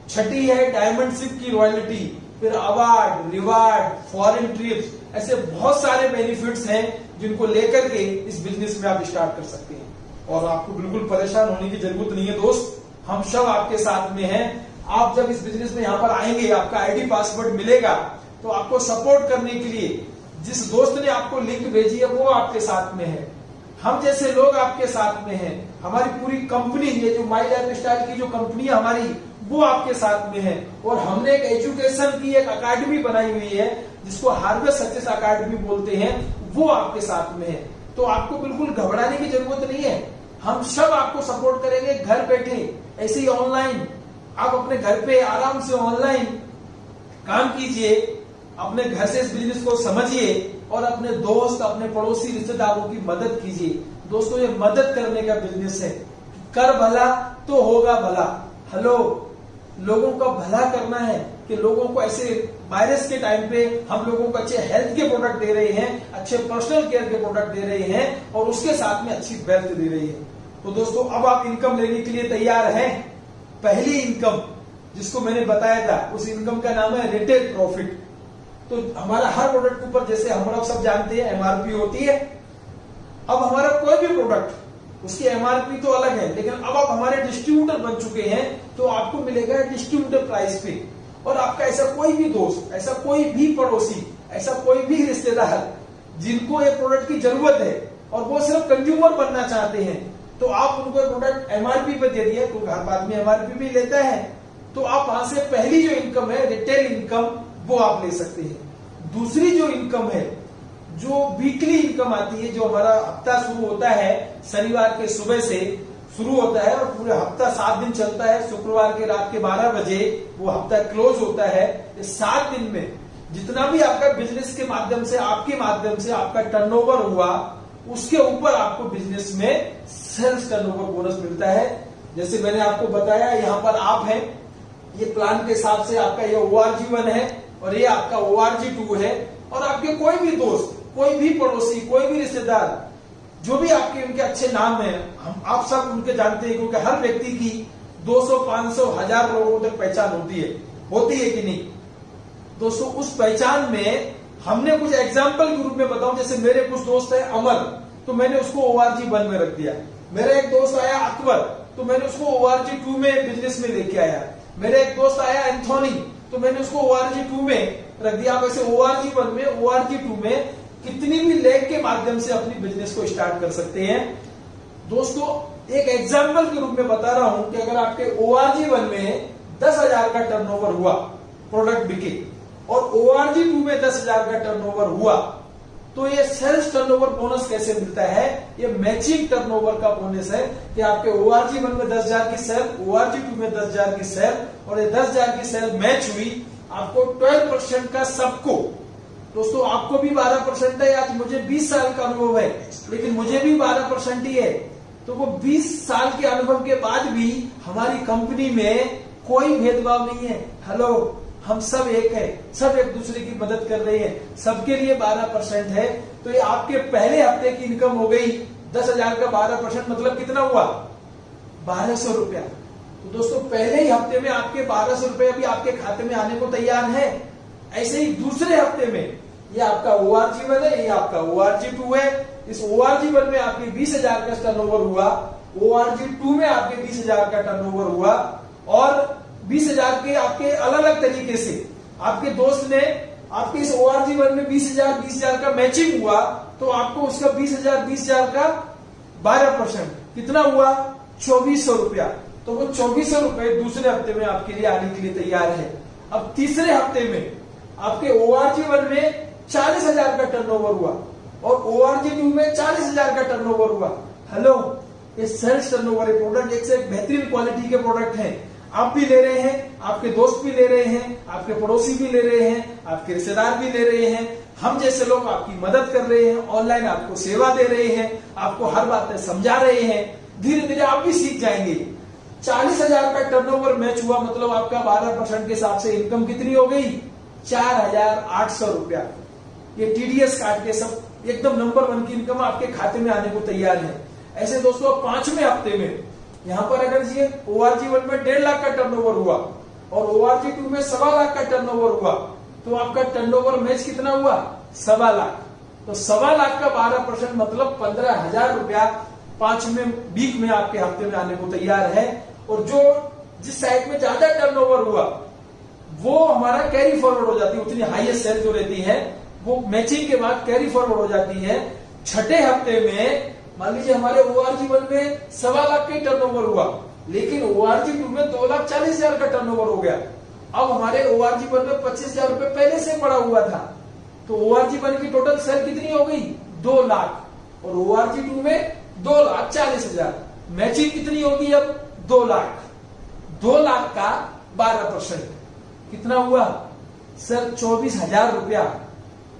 छठी है डायमंड शिप की रॉयल्टी, फिर अवार्ड, रिवार्ड, फॉरेन ट्रिप्स, ऐसे बहुत सारे बेनिफिट्स हैं जिनको लेकर के इस बिजनेस में आप स्टार्ट कर सकते हैं। और आपको बिल्कुल परेशान होने की जरूरत नहीं है दोस्त, हम सब आपके साथ में हैं। आप जब इस बिजनेस में यहाँ पर आएंगे, आपका आईडी पासवर्ड मिलेगा, तो आपको सपोर्ट करने के लिए जिस दोस्त ने आपको लिंक भेजी है वो आपके साथ में है, हम जैसे लोग आपके साथ में हैं, हमारी पूरी कंपनी, ये जो माई लाइफ स्टाइल की जो कंपनी है हमारी, वो आपके साथ में है। और हमने एक एजुकेशन की एक अकादमी बनाई हुई है जिसको हार्वेस्ट सक्सेस अकादमी बोलते हैं, वो आपके साथ में है। तो आपको बिल्कुल घबराने की जरूरत नहीं है, हम सब आपको सपोर्ट करेंगे घर बैठे, ऐसे ही ऑनलाइन। आप अपने घर पे आराम से ऑनलाइन काम कीजिए, अपने घर से इस बिजनेस को समझिए और अपने दोस्त, अपने पड़ोसी, रिश्तेदारों की मदद कीजिए। दोस्तों ये मदद करने का बिजनेस है, कर भला तो होगा भला। हेलो, लोगों का भला करना है कि लोगों को ऐसे वायरस के टाइम पे हम लोगों को अच्छे हेल्थ के प्रोडक्ट दे रहे हैं, अच्छे पर्सनल केयर के प्रोडक्ट दे रहे हैं और उसके साथ में अच्छी वेल्थ दे रही है। तो दोस्तों अब आप इनकम लेने के लिए तैयार हैं। पहली इनकम जिसको मैंने बताया था, उस इनकम का नाम है रिटेल प्रॉफिट। तो हमारा हर प्रोडक्ट के ऊपर, जैसे हम लोग सब जानते हैं, MRP होती है। अब हमारा कोई भी प्रोडक्ट, उसकी MRP तो अलग है, लेकिन अब आप हमारे डिस्ट्रीब्यूटर बन चुके हैं तो आपको मिलेगा डिस्ट्रीब्यूटर प्राइस पे। और आपका ऐसा कोई भी दोस्त, ऐसा कोई भी पड़ोसी, ऐसा कोई भी रिश्तेदार जिनको ये प्रोडक्ट की जरूरत है और वो सिर्फ कंज्यूमर बनना चाहते हैं, तो आप उनको प्रोडक्ट MRP पे दे दिए, तो हर आदमी MRP पे लेता है, तो आप वहां से पहली जो इनकम है रिटेल इनकम, वो आप ले सकते हैं। दूसरी जो इनकम है, जो वीकली इनकम आती है, जो हमारा हफ्ता शुरू होता है शनिवार के सुबह से शुरू होता है और पूरे हफ्ता 7 दिन चलता है। शुक्रवार के रात के 12 बजे वो हफ्ता क्लोज होता है। इस 7 दिन में जितना भी आपका बिजनेस के माध्यम से, आपके माध्यम से आपका टर्नओवर हुआ, उसके ऊपर आपको बिजनेस में सेल्स टर्नओवर बोनस मिलता है। जैसे मैंने आपको बताया, यहाँ पर आप हैं, ये प्लान के हिसाब से आपका ये ORG1 है, और ये आपका ORG2 है। और आपके कोई भी दोस्त, कोई भी पड़ोसी, कोई भी रिश्तेदार, जो भी आपके उनके अच्छे नाम है, हम आप सब उनके जानते हैं, क्योंकि हर व्यक्ति की 200, 500, 1000 लोगों तक पहचान होती है कि नहीं दोस्तों। उस पहचान में हमने कुछ एग्जाम्पल के रूप में बताऊं, जैसे मेरे कुछ दोस्त है अमर, तो मैंने उसको ORG1 में रख दिया। मेरा एक दोस्त आया अकबर, तो मैंने उसको ORG2 में बिजनेस में लेके आया। मेरा एक दोस्त आया एंथोनी, तो मैंने उसको ORG2 में रख दिया। आप ऐसे ORG1 में, ORG2 में कितनी भी लेग के माध्यम से अपनी बिजनेस को स्टार्ट कर सकते हैं दोस्तों। एक एग्जाम्पल के रूप में बता रहा हूं कि अगर आपके ORG1 में 10,000 का टर्नओवर हुआ, प्रोडक्ट बिके, और ORG2 में 10,000 का टर्नओवर हुआ, तो ये सेल्स टर्नओवर बोनस कैसे मिलता है? ये मैचिंग टर्नओवर का बोनस है कि आपके ORG1 में 10,000 की सेल, ORG2 में 10,000 की सेल, और ये 10,000 की सेल मैच हुई, आपको 12% का सबको। दोस्तों आपको भी 12% है। आज मुझे 20 साल का अनुभव है, लेकिन मुझे भी 12% ही है। तो वो 20 साल के अनुभव के बाद भी हमारी कंपनी में कोई भेदभाव नहीं है। हेलो, हम सब एक है, सब एक दूसरे की मदद कर रहे हैं, सबके लिए 12% है। तो ये आपके पहले हफ्ते की इनकम हो गई 10,000 का 12% मतलब कितना हुआ? 1200 रुपया। तो दोस्तों पहले ही हफ्ते में आपके 1200 रुपया भी आपके खाते में आने को तैयार है। ऐसे ही दूसरे हफ्ते में ये आपका ORG1 है, ये आपका ORG2 है। इस ORG1 में आपके 20,000 का टर्नओवर हुआ, ORG2 में आपके 20,000 का टर्नओवर हुआ, और 20,000 के आपके अलग अलग तरीके से आपके दोस्त ने आपके इस ORG1 में 20,000 का मैचिंग हुआ, तो आपको उसका 20,000 का 12% कितना हुआ? 2,400 रुपया। तो वो 2,400 रुपए दूसरे हफ्ते में आपके लिए आने के लिए तैयार है। अब तीसरे हफ्ते में आपके ORG1 में 40,000 का टर्नओवर हुआ, और ORG2 में 40,000 का टर्नओवर हुआ। हेलो, ये सेल्स टर्नओवर है। प्रोडक्ट एक से एक बेहतरीन क्वालिटी के प्रोडक्ट हैं। आप भी ले रहे हैं, आपके दोस्त भी ले रहे हैं, आपके पड़ोसी भी ले रहे हैं, आपके रिश्तेदार भी ले रहे हैं। हम जैसे लोग आपकी मदद कर रहे हैं, ऑनलाइन आपको सेवा दे रहे हैं, आपको हर बात समझा रहे हैं। धीरे धीरे आप भी सीख जाएंगे। 40,000 का टर्नओवर मैच हुआ, मतलब आपका 12% के हिसाब से इनकम कितनी हो गई? 4,800 रुपया। ये TDS काट के सब एकदम नंबर 1 की इनकम आपके खाते में आने को तैयार है। ऐसे दोस्तों 5वें हफ्ते में यहां पर अगर ये ORG1 में 1.5 लाख का टर्नओवर हुआ और ORG2 में 1.25 लाख का टर्नओवर हुआ, तो आपका टर्नओवर मैच कितना हुआ? 1.25 लाख। तो 1.25 लाख का 12% मतलब 15,000 रुपया 5वें वीक में आपके हफ्ते में आने को तैयार है। और जो जिस साइड में ज्यादा टर्नओवर हुआ वो हमारा कैरी फॉरवर्ड हो जाती है। उतनी हाईएस्ट सेल जो रहती है वो मैचिंग के बाद कैरी फॉरवर्ड हो जाती है। छठे हफ्ते में मान लीजिए हमारे ORG1 में 1.25 लाख का टर्नओवर हुआ, लेकिन ORG2 में 2,40,000 का टर्नओवर हो गया। अब हमारे ORG1 में 25,000 रुपए पहले से पड़ा हुआ था, तो ORG1 की टोटल सेल कितनी हो गई? 2 लाख, और ORG2 में 2,40,000। मैचिंग कितनी होगी अब? 2 लाख। 2 लाख का 12% कितना हुआ सर? 24,000 रुपया।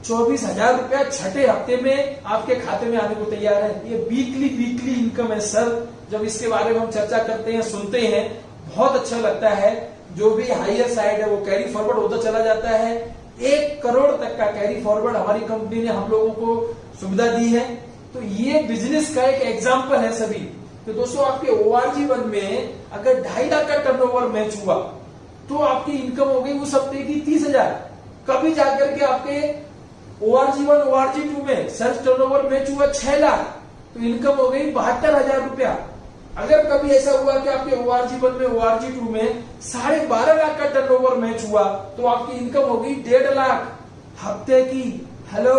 24,000 रुपया छठे हफ्ते में आपके खाते में आने को तैयार है। ये वीकली इनकम है सर। जब इसके बारे में हम चर्चा करते हैं, सुनते हैं, बहुत अच्छा लगता है। जो भी हायर साइड है वो कैरी फॉरवर्ड होता चला जाता है। 1 करोड़ तक का कैरी फॉरवर्ड हमारी कंपनी ने हम लोगों को सुविधा दी है। तो ये बिजनेस का एक एग्जाम्पल है सभी। तो दोस्तों आपके ORG1 में अगर 2.5 लाख का टर्नओवर मैच हुआ तो आपकी इनकम हो गई उस हफ्ते की 30,000। कभी जाकर के आपके ORG1 ORG2 में सेल्स टर्नओवर मैच हुआ 6 लाख, तो इनकम हो गई 72,000 रुपया। अगर कभी ऐसा हुआ कि आपके ORG1 में ORG2 में 12.5 लाख का टर्नओवर मैच हुआ तो आपकी इनकम हो गई 1.5 लाख हफ्ते की। हेलो,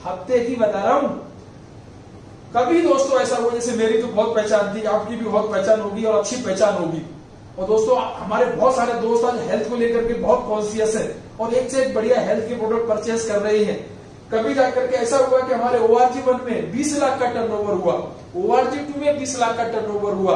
हफ्ते की बता रहा हूं। कभी दोस्तों ऐसा हुआ, जैसे मेरी तो बहुत पहचान थी, आपकी भी बहुत पहचान होगी और अच्छी पहचान होगी। और दोस्तों हमारे बहुत सारे दोस्त आज हेल्थ को लेकर के बहुत कॉन्शियस है और एक से एक बढ़िया हेल्थ के प्रोडक्ट परचेस कर रहे हैं। कभी जाकर के ऐसा हुआ कि हमारे ORG1 में 20 लाख का टर्नओवर हुआ, ORG2 में 20 लाख का टर्नओवर हुआ,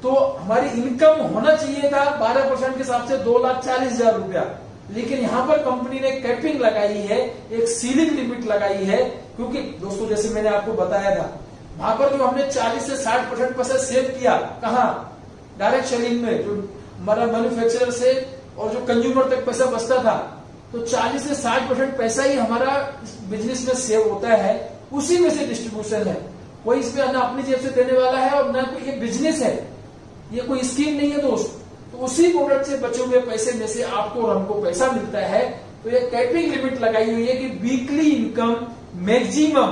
तो हमारी इनकम होना चाहिए था 12% के हिसाब से 2,40,000 रुपया। लेकिन यहाँ पर कंपनी ने कैपिंग लगाई है, एक सीलिंग लिमिट लगाई है। क्योंकि दोस्तों जैसे मैंने आपको बताया था, वहां पर जो हमने 40 से 60% पैसा सेव किया, कहा? डायरेक्ट सेलिंग में, जो हमारा मैन्युफैक्चरर से और जो कंज्यूमर तक पैसा बचता था, तो 40 से 60% पैसा ही हमारा बिजनेस में सेव होता है, उसी में से डिस्ट्रीब्यूशन है। कोई इसमें ना अपनी जेब से देने वाला है और ना कोई ये बिजनेस है, ये कोई स्कीम नहीं है दोस्त। तो उसी प्रोडक्ट से बचे हुए पैसे में से आपको और हमको पैसा मिलता है। तो ये कैपिंग लिमिट लगाई हुई है कि वीकली इनकम मैक्सिमम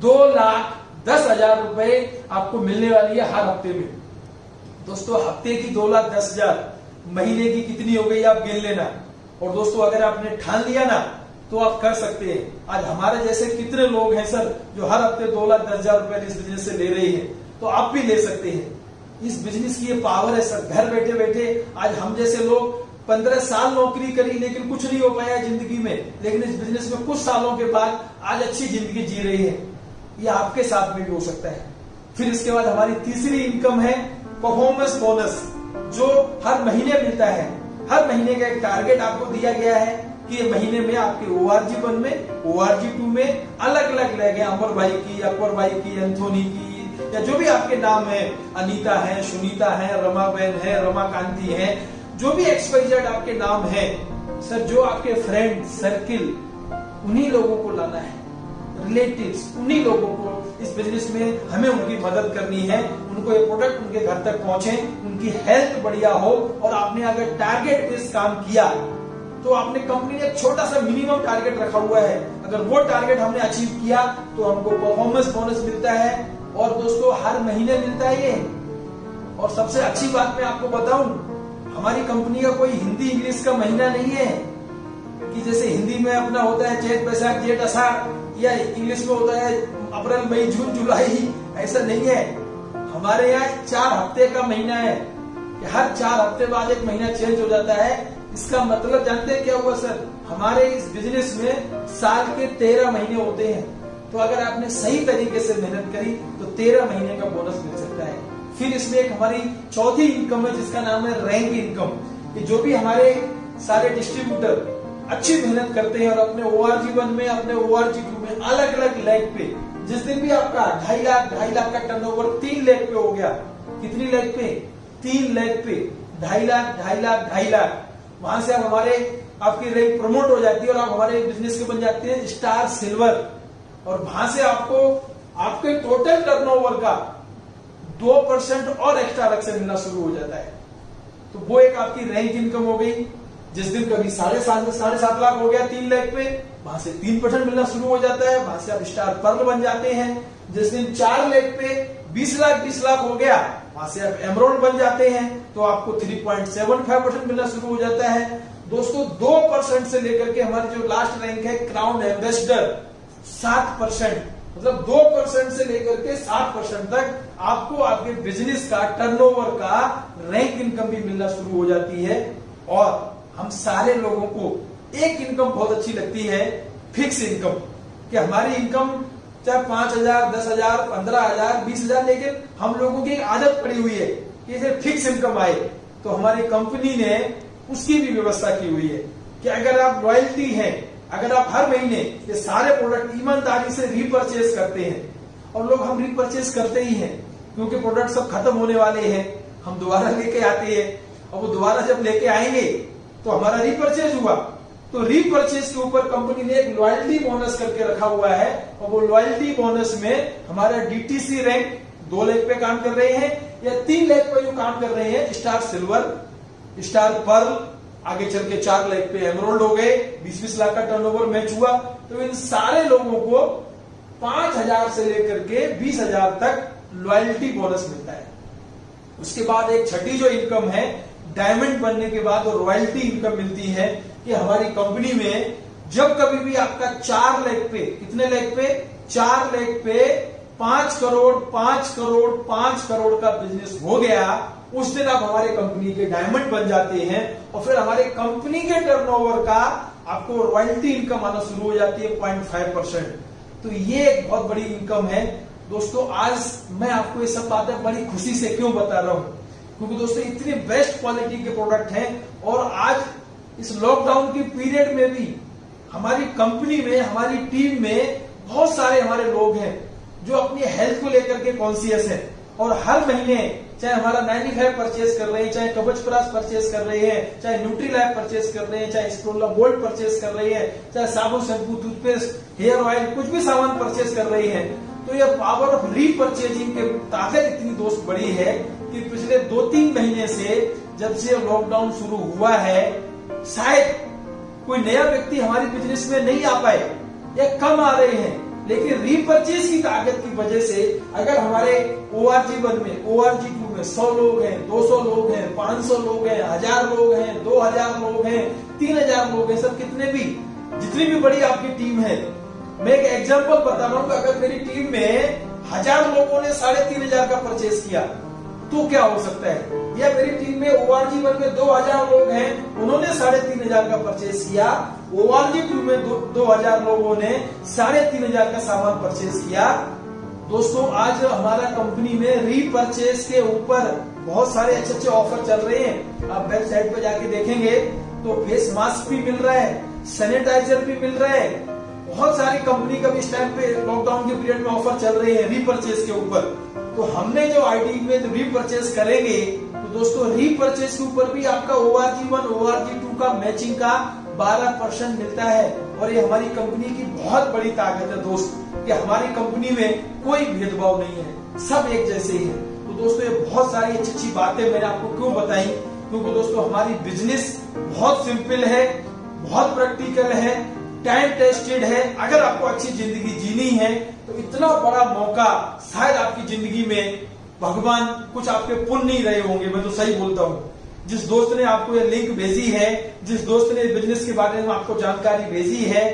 2,10,000 रुपए आपको मिलने वाली है हर हफ्ते में। दोस्तों हफ्ते की 2,10,000, महीने की कितनी हो गई आप गिन लेना। और दोस्तों अगर आपने ठान लिया ना तो आप कर सकते हैं। आज हमारे जैसे कितने लोग हैं सर जो हर हफ्ते 2,10,000 रुपए इस बिजनेस से ले रहे हैं, तो आप भी ले सकते हैं। इस बिजनेस की ये पावर है सर। घर बैठे बैठे आज हम जैसे लोग 15 साल नौकरी करी लेकिन कुछ नहीं हो पाया जिंदगी में, लेकिन इस बिजनेस में कुछ सालों के बाद आज अच्छी जिंदगी जी रही है। ये आपके साथ में भी हो सकता है। फिर इसके बाद हमारी तीसरी इनकम है परफॉर्मेंस बोनस, जो हर महीने मिलता है। हर महीने का एक टारगेट आपको दिया गया है कि ये महीने में आपके ORG1 में, ORG2 में अलग अलग लैग है। अमर भाई की, अकबर भाई की, एंथोनी की, या जो भी आपके नाम है, अनीता है, सुनीता है, रमाबेन है, रमाकांति है, जो भी XYZ आपके नाम है सर, जो आपके फ्रेंड सर्किल, उन्हीं लोगों को लाना है, रिलेटिव्स, उन्हीं लोगों को इस बिजनेस में हमें उनकी मदद करनी है। उनको ये प्रोडक्ट उनके घर तक पहुंचे, उनकी हेल्थ बढ़िया हो। और आपने अगर टारगेट बेस्ड काम किया तो आपने कंपनी ने एक छोटा सा मिनिमम टारगेट रखा हुआ है, अगर वो टारगेट हमने अचीव किया तो हमको परफॉर्मेंस बोनस मिलता है। और दोस्तों हर महीने मिलता है ये। और सबसे अच्छी बात मैं आपको बताऊं, हमारी कंपनी का कोई हिंदी इंग्लिश का महीना नहीं है कि जैसे हिंदी में अपना होता है चैत बैसाख जेठ आषाढ़, या इंग्लिश में होता है अप्रैल मई जून जुलाई, ऐसा नहीं है। हमारे यहाँ 4 हफ्ते का महीना है कि हर 4 हफ्ते बाद एक महीना चेंज हो जाता है। इसका मतलब जानते हैं क्या हुआ सर, हमारे इस बिजनेस में साल के 13 महीने होते हैं। तो अगर आपने सही तरीके से मेहनत करी तो 13 महीने का बोनस मिल सकता है। फिर इसमें एक हमारी चौथी इनकम है जिसका नाम है रैंक इनकम, कि जो भी हमारे सारे डिस्ट्रीब्यूटर अच्छी मेहनत करते हैं और अपने ORG1 में, अपने ORG2 में अलग अलग लैग पे, जिस दिन भी आपका 2.5 लाख का टर्नओवर 3 लाख पे हो गया, कितनी लैग पे? 3 लाख पे 2.5 लाख, वहां से आप हमारे आपकी रैंक प्रमोट हो जाती है और आप हमारे बिजनेस के बन जाते हैं स्टार सिल्वर। और वहां से आपको आपके टोटल टर्नओवर का 2% और एक्स्ट्रा अलग से मिलना शुरू हो जाता है। तो वो एक आपकी रैंक इनकम हो गई। जिस दिन कभी 7.5 लाख हो गया 3 लाख पे, वहां से 3% मिलना शुरू हो जाता है, वहां से आप स्टार पर्ल बन जाते हैं। जिस दिन 4 लाख पे 20 लाख हो गया, वहां से आप एमरोल्ड बन जाते हैं, तो आपको 3.75% मिलना शुरू हो जाता है। दोस्तों 2% से लेकर के हमारी जो लास्ट रैंक है क्राउन एम्बेसडर 7%, मतलब 2% से लेकर के 7% तक आपको आपके बिजनेस का टर्नओवर का रैंक इनकम भी मिलना शुरू हो जाती है। और हम सारे लोगों को एक इनकम बहुत अच्छी लगती है, फिक्स इनकम, कि हमारी इनकम चाहे 5,000, 10,000, 15,000, 20,000, लेकिन हम लोगों की एक आदत पड़ी हुई है कि इसे फिक्स इनकम आए। तो हमारी कंपनी ने उसकी भी व्यवस्था की हुई है कि अगर आप रॉयल्टी है, अगर आप हर महीने ये सारे प्रोडक्ट ईमानदारी से रीपरचेज करते हैं, और लोग हम रीपरचेज करते ही हैं क्योंकि प्रोडक्ट सब खत्म होने वाले हैं, हम दोबारा लेके आते हैं, और वो दोबारा जब लेके आएंगे तो हमारा रीपरचेज हुआ, तो रीपरचेज के ऊपर कंपनी ने एक लॉयल्टी बोनस करके रखा हुआ है। और वो लॉयल्टी बोनस में हमारा DTC रैंक 2 लाख पे काम कर रहे हैं या 3 लाख पे जो काम कर रहे हैं, स्टार सिल्वर, स्टार पर्ल, आगे चल के 4 लाख पे एमरोल्ड हो गए, 20-20 लाख का टर्नओवर मैच हुआ। तो इन सारे लोगों को 5,000 से लेकर के 20,000 तक लॉयल्टी बोनस मिलता है। उसके बाद एक छठी जो इनकम है, डायमंड बनने के बाद और रॉयल्टी इनकम मिलती है कि हमारी कंपनी में जब कभी भी आपका 4 लाख पे, कितने लाख पे? 4 लाख पे 5 करोड़ का बिजनेस हो गया, उस दिन आप हमारे कंपनी के डायमंड बन जाते हैं। और फिर हमारे कंपनी के टर्नओवर का आपको रॉयल्टी इनकम आना शुरू हो जाती है 0.5%। तो ये एक बहुत बड़ी इनकम है। दोस्तों आज मैं आपको ये सब बातें बड़ी खुशी से क्यों बता रहा हूं, क्योंकि दोस्तों इतने बेस्ट क्वालिटी के प्रोडक्ट हैं। और आज इस लॉकडाउन की पीरियड में भी हमारी कंपनी में, हमारी टीम में बहुत सारे हमारे लोग हैं जो अपनी हेल्थ को लेकर के कॉन्शियस है और हर महीने चाहे हमारा 95 परचेज कर रहे हैं, चाहे कवच प्रास परचेज कर रहे हैं, चाहे न्यूट्रीलाइफ परचेज कर रहे हैं, चाहे स्ट्रोला गोल्ड परचेज कर रहे हैं, चाहे साबुन, शैम्पू, टूथपेस्ट, हेयर ऑयल, कुछ भी सामान परचेज कर रहे हैं, तो यह पावर ऑफ रीपरचेजिंग की ताकत इतनी दोस्त बड़ी है कि पिछले 2-3 महीने से जब से लॉकडाउन शुरू हुआ है, शायद कोई नया व्यक्ति हमारे बिजनेस में नहीं आ पाए या कम आ रहे हैं, लेकिन रीपरचेज की ताकत की वजह से अगर हमारे ORG1 में, ORG2 में 100 लोग हैं, 200 लोग हैं, 500 लोग हैं, 1000 लोग हैं, 2000 लोग हैं, 3000 लोग हैं, सब कितने भी, जितनी भी बड़ी आपकी टीम है, मैं एक एग्जांपल बता रहा हूँ, अगर मेरी टीम में 1000 लोगों ने 3500 का परचेज किया तो क्या हो सकता है, या मेरी टीम में ORG1 में 2000 लोग हैं, उन्होंने 3500 का परचेज किया, ORG2 में 2000 लोगों ने 3500 का सामान परचेज किया। दोस्तों आज हमारा कंपनी में रीपरचेज के ऊपर बहुत सारे अच्छे अच्छे ऑफर चल रहे हैं। आप वेबसाइट पे जाके देखेंगे तो फेस मास्क भी मिल रहा है, सैनिटाइजर भी मिल रहा है, बहुत सारी कंपनी का भी इस टाइम पे लॉकडाउन के पीरियड में ऑफर चल रहे हैं रीपरचेज के ऊपर। तो हमने जो आईडी में जो रीपरचेज करेंगे तो दोस्तों रीपरचेज के ऊपर भी आपका ORG1 ORG2 का मैचिंग का 12% मिलता है। और ये हमारी कंपनी की बहुत बड़ी ताकत है दोस्त, कि हमारी कंपनी में कोई भेदभाव नहीं है, सब एक जैसे ही है। तो दोस्तों ये बहुत सारी अच्छी अच्छी बातें मैंने आपको क्यों बताई, क्योंकि दोस्तों हमारी बिजनेस बहुत सिंपल है, बहुत प्रैक्टिकल है, टाइम टेस्टेड है। अगर आपको अच्छी जिंदगी जीनी है तो इतना बड़ा मौका शायद आपकी जिंदगी में भगवान कुछ आपके पुण्य नहीं रहे होंगे, मैं तो सही बोलता हूँ। जिस दोस्त ने आपको ये लिंक भेजी है, जिस दोस्त ने बिजनेस के बारे में आपको जानकारी भेजी है,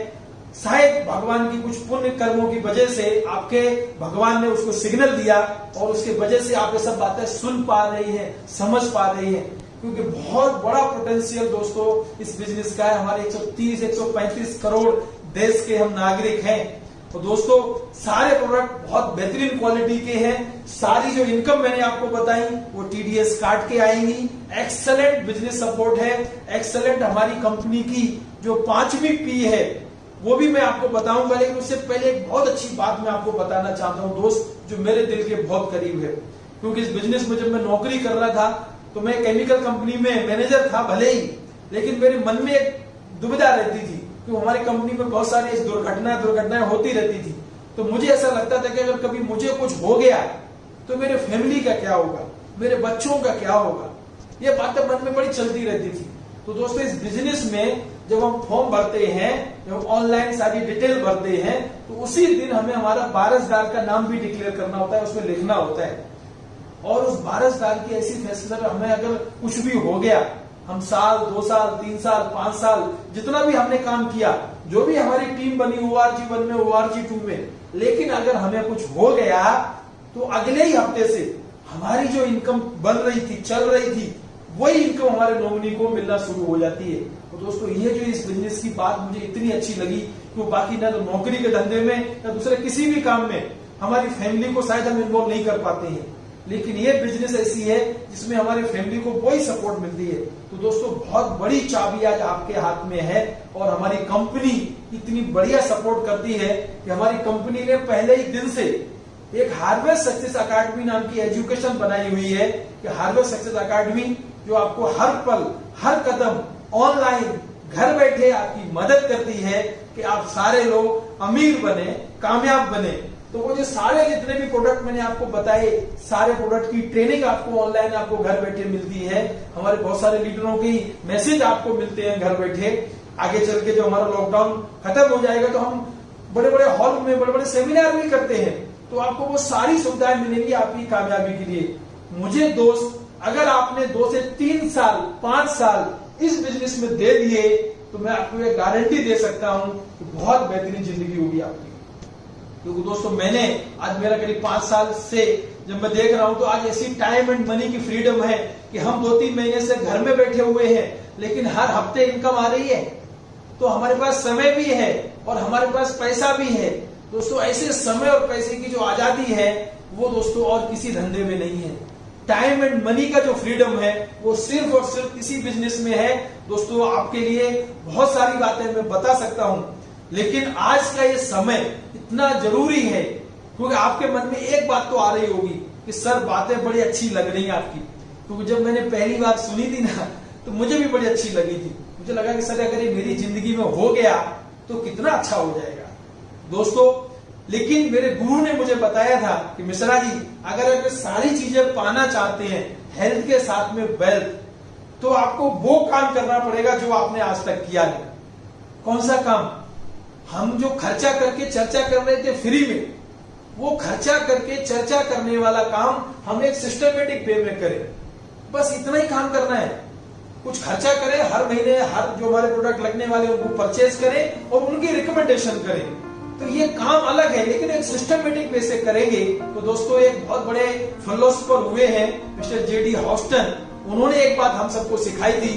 शायद भगवान की कुछ पुण्य कर्मों की वजह से आपके भगवान ने उसको सिग्नल दिया और उसके वजह से आप ये सब बातें सुन पा रही हैं, समझ पा रही हैं। क्योंकि बहुत बड़ा पोटेंशियल दोस्तों इस बिजनेस का है। हमारे 130-135 करोड़ देश के हम नागरिक हैं। तो दोस्तों सारे प्रोडक्ट बहुत बेहतरीन क्वालिटी के हैं। सारी जो इनकम मैंने आपको बताई वो TDS काट के आएंगी। एक्सेलेंट बिजनेस सपोर्ट है, एक्सेलेंट हमारी कंपनी की जो 5वीं P है वो भी मैं आपको बताऊंगा। लेकिन उससे पहले एक बहुत अच्छी बात मैं आपको बताना चाहता हूँ दोस्त, जो मेरे दिल के बहुत करीब है। क्योंकि इस बिजनेस में जब मैं नौकरी कर रहा था तो मैं केमिकल कंपनी में मैनेजर था भले ही, लेकिन मेरे मन में एक दुविधा रहती थी कि हमारी कंपनी में बहुत सारी दुर्घटनाएं होती रहती थी। तो मुझे ऐसा लगता था कि अगर कभी मुझे कुछ हो गया तो मेरे फैमिली का क्या होगा, मेरे बच्चों का क्या होगा, ये बातें मन में बड़ी चलती रहती थी। तो दोस्तों इस बिजनेस में जब हम फॉर्म भरते हैं, जब ऑनलाइन सारी डिटेल भरते हैं, तो उसी दिन हमें हमारा वारसदार का नाम भी डिक्लेयर करना होता है, उसमें लिखना होता है। और उस वारसदार की ऐसी फैसला हमें अगर कुछ भी हो गया, हम साल, 2 साल, 3 साल, 5 साल जितना भी हमने काम किया, जो भी हमारी टीम बनी ORG1 में, ORG2 में, लेकिन अगर हमें कुछ हो गया तो अगले ही हफ्ते से हमारी जो इनकम बन रही थी, चल रही थी, वही इनकम हमारे नॉमिनी को मिलना शुरू हो जाती है। तो दोस्तों ये जो इस बिजनेस की बात मुझे इतनी अच्छी लगी कि वो बाकी ना तो नौकरी के धंधे में या दूसरे किसी भी काम में हमारी फैमिली को शायद हम इन्वॉल्व नहीं कर पाते हैं, लेकिन ये बिजनेस ऐसी है जिसमें हमारी फैमिली को वही सपोर्ट मिलती है। तो दोस्तों बहुत बड़ी चाबी आज आपके हाथ में है और हमारी कंपनी इतनी बढ़िया सपोर्ट करती है कि हमारी कंपनी ने पहले ही दिन से एक हार्वेस्ट सक्सेस अकेडमी नाम की एजुकेशन बनाई हुई है कि हार्वेस्ट सक्सेस अकेडमी जो आपको हर पल, हर कदम ऑनलाइन घर बैठे आपकी मदद करती है कि आप सारे लोग अमीर बने, कामयाब बने। तो वो जो सारे जितने भी प्रोडक्ट मैंने आपको बताए, सारे प्रोडक्ट की ट्रेनिंग आपको ऑनलाइन आपको घर बैठे मिलती है। हमारे बहुत सारे लीडरों की मैसेज आपको मिलते हैं घर बैठे। आगे चल के जो हमारा लॉकडाउन खत्म हो जाएगा तो हम बड़े बड़े हॉल में बड़े बड़े सेमिनार भी करते हैं, तो आपको वो सारी सुविधाएं मिलेंगी आपकी कामयाबी के लिए। मुझे दोस्त अगर आपने 2 से 3 साल, 5 साल इस बिजनेस में दे दिए तो मैं आपको ये गारंटी दे सकता हूं कि बहुत बेहतरीन जिंदगी होगी आपकी। क्योंकि दोस्तों मैंने आज मेरा करीब 5 साल से जब मैं देख रहा हूं तो आज ऐसी टाइम एंड मनी की फ्रीडम है कि हम 2-3 महीने से घर में बैठे हुए हैं, लेकिन हर हफ्ते इनकम आ रही है। तो हमारे पास समय भी है और हमारे पास पैसा भी है। दोस्तों ऐसे समय और पैसे की जो आजादी है वो दोस्तों और किसी धंधे में नहीं है। टाइम एंड मनी का जो फ्रीडम है वो सिर्फ और सिर्फ इसी बिजनेस में है। दोस्तों आपके लिए बहुत सारी बातें मैं बता सकता हूं, लेकिन आज का ये समय इतना जरूरी है क्योंकि आपके मन में एक बात तो आ रही होगी कि सर बातें बड़ी अच्छी लग रही हैं आपकी। क्योंकि जब मैंने पहली बार सुनी थी ना, तो मुझे भी बड़ी अच्छी लगी थी। मुझे लगा कि सर अगर ये मेरी जिंदगी में हो गया तो कितना अच्छा हो जाएगा दोस्तों। लेकिन मेरे गुरु ने मुझे बताया था कि मिश्रा जी, अगर सारी चीजें पाना चाहते हैं, हेल्थ के साथ में वेल्थ, तो आपको वो काम करना पड़ेगा जो आपने आज तक किया नहीं। कौन सा काम? हम जो खर्चा करके चर्चा कर रहे थे फ्री में, वो खर्चा करके चर्चा करने वाला काम हम एक सिस्टमेटिक वे में करें। बस इतना ही काम करना है। कुछ खर्चा करें, हर महीने हर जो हमारे प्रोडक्ट लगने वाले उनको परचेज करें और उनकी रिकमेंडेशन करें। तो ये काम अलग है, लेकिन एक सिस्टमेटिक वे से करेंगे। तो दोस्तों, एक बहुत बड़े फिलोसोफर हुए हैं मिस्टर जेडी हॉस्टन, उन्होंने एक बात हम सबको सिखाई थी,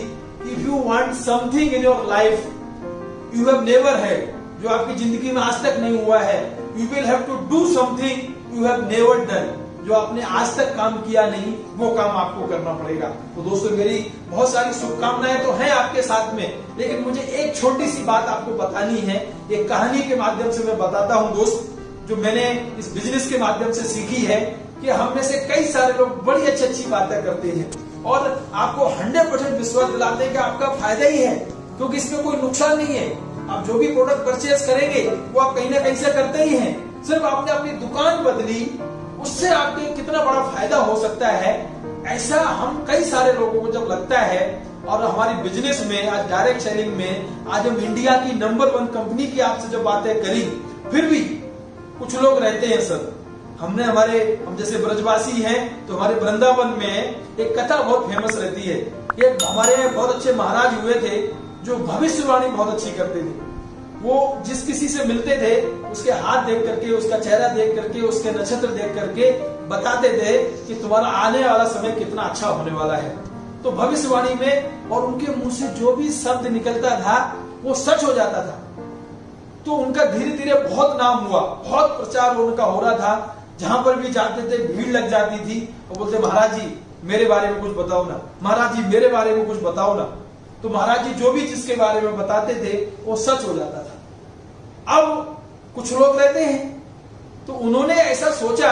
if you want something in your life you have never had, जो आपकी जिंदगी में आज तक नहीं हुआ है, you will have to do something you have never done, जो आपने आज तक काम किया नहीं वो काम आपको करना पड़ेगा। तो दोस्तों, मेरी बहुत सारी शुभकामनाएं तो हैं आपके साथ में, लेकिन मुझे एक छोटी सी बात आपको बतानी है। एक कहानी के माध्यम से मैं बताता हूं दोस्त, जो मैंने इस बिजनेस के माध्यम से सीखी है कि हम में से कई सारे लोग बड़ी अच्छी अच्छी बातें करते हैं और आपको 100% विश्वास दिलाते हैं कि आपका फायदा ही है, क्योंकि इसमें कोई नुकसान नहीं है। आप जो भी प्रोडक्ट परचेज करेंगे वो आप कहीं ना कहीं से करते ही हैं। सिर्फ आपने अपनी दुकान बदली, उससे आपके कितना बड़ा फायदा हो सकता है, ऐसा हम कई सारे लोगों को जब लगता है। और हमारी बिजनेस में आज डायरेक्ट सेलिंग में आज हम इंडिया की नंबर 1 कंपनी की आपसे जब बातें करी, फिर भी कुछ लोग रहते हैं सर, हम जैसे ब्रजवासी हैं, तो हमारे वृंदावन में एक कथा बहुत फेमस रहती है। ये हमारे बहुत अच्छे महाराज हुए थे जो भविष्यवाणी बहुत अच्छी करते थे। वो जिस किसी से मिलते थे उसके हाथ देख करके, उसका चेहरा देख करके, उसके नक्षत्र देख करके बताते थे कि तुम्हारा आने वाला समय कितना अच्छा होने वाला है। तो भविष्यवाणी में और उनके मुंह से जो भी शब्द निकलता था वो सच हो जाता था। तो उनका धीरे धीरे बहुत नाम हुआ, बहुत प्रचार उनका हो रहा था। जहां पर भी जाते थे भीड़ लग जाती थी और बोलते महाराज जी मेरे बारे में कुछ बताओ ना, महाराज जी मेरे बारे में कुछ बताओ ना। तो महाराज जी जो भी जिसके बारे में बताते थे वो सच हो जाता था। अब कुछ लोग रहते हैं, तो उन्होंने ऐसा सोचा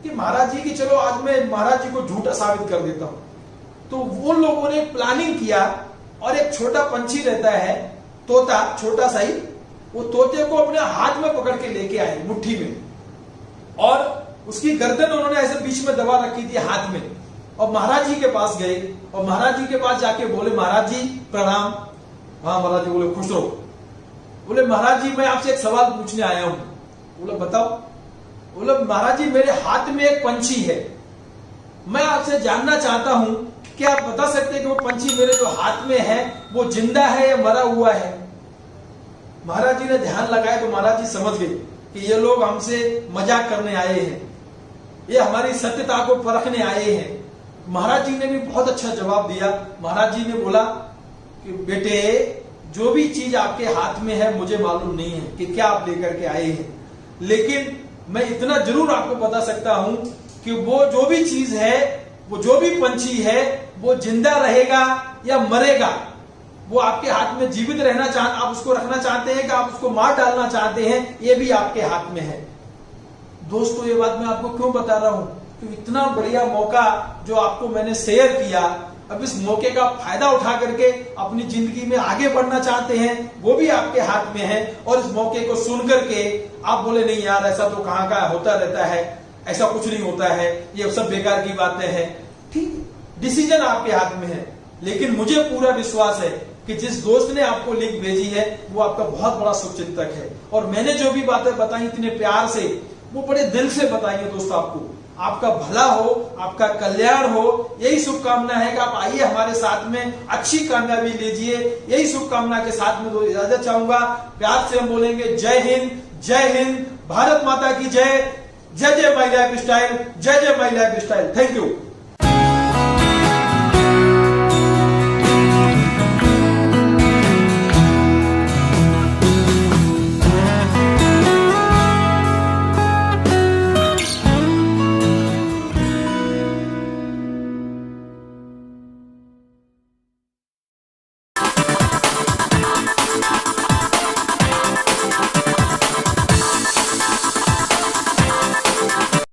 कि महाराज जी की चलो आज मैं महाराज जी को झूठा साबित कर देता हूं। तो वो लोगों ने प्लानिंग किया और एक छोटा पंछी रहता है, तोता, छोटा सा ही, वो तोते को अपने हाथ में पकड़ के लेके आए मुट्ठी में, और उसकी गर्दन उन्होंने ऐसे बीच में दबा रखी थी हाथ में, और महाराज जी के पास गए और महाराज जी के पास जाके बोले महाराज जी प्रणाम। हाँ महाराज जी बोले खुश रहो। बोले महाराज जी मैं आपसे एक सवाल पूछने आया हूं। बोले बताओ। बोले महाराज जी मेरे हाथ में एक पंछी है, मैं आपसे जानना चाहता हूं क्या आप बता सकते हैं कि वो पंछी मेरे जो हाथ में है वो जिंदा है या मरा हुआ है। महाराज जी ने ध्यान लगाया तो महाराज जी समझ गए कि ये लोग हमसे मजाक करने आए हैं, ये हमारी सत्यता को परखने आए हैं। महाराज जी ने भी बहुत अच्छा जवाब दिया। महाराज जी ने बोला कि बेटे जो भी चीज आपके हाथ में है मुझे मालूम नहीं है कि क्या आप लेकर के आए हैं, लेकिन मैं इतना जरूर आपको बता सकता हूं कि वो जो भी चीज है, वो जो भी पंछी है, वो जिंदा रहेगा या मरेगा, वो आपके हाथ में जीवित रहना आप उसको रखना चाहते हैं कि आप उसको मार डालना चाहते हैं, ये भी आपके हाथ में है। दोस्तों ये बात मैं आपको क्यों बता रहा हूं कि इतना बढ़िया मौका जो आपको मैंने शेयर किया, अब इस मौके का फायदा उठा करके अपनी जिंदगी में आगे बढ़ना चाहते हैं, वो भी आपके हाथ में है। और इस मौके को सुन करके आप बोले नहीं यार ऐसा तो कहाँ का होता रहता है, ऐसा कुछ नहीं होता है, ये सब बेकार की बातें हैं। ठीक, डिसीजन आपके हाथ में है, लेकिन मुझे पूरा विश्वास है कि जिस दोस्त ने आपको लिंक भेजी है वो आपका बहुत बड़ा शुभचिंतक है। और मैंने जो भी बातें बताई इतने प्यार से, वो बड़े दिल से बताई है दोस्त। आपका भला हो, आपका कल्याण हो, यही शुभकामना है कि आप आइए हमारे साथ में, अच्छी कामयाबी लीजिए। यही शुभकामना के साथ में इजाजत चाहूंगा। प्यार से हम बोलेंगे जय हिंद, जय हिंद, भारत माता की जय, जय जय माई लाइफ स्टाइल, जय जय my life style. Thank you.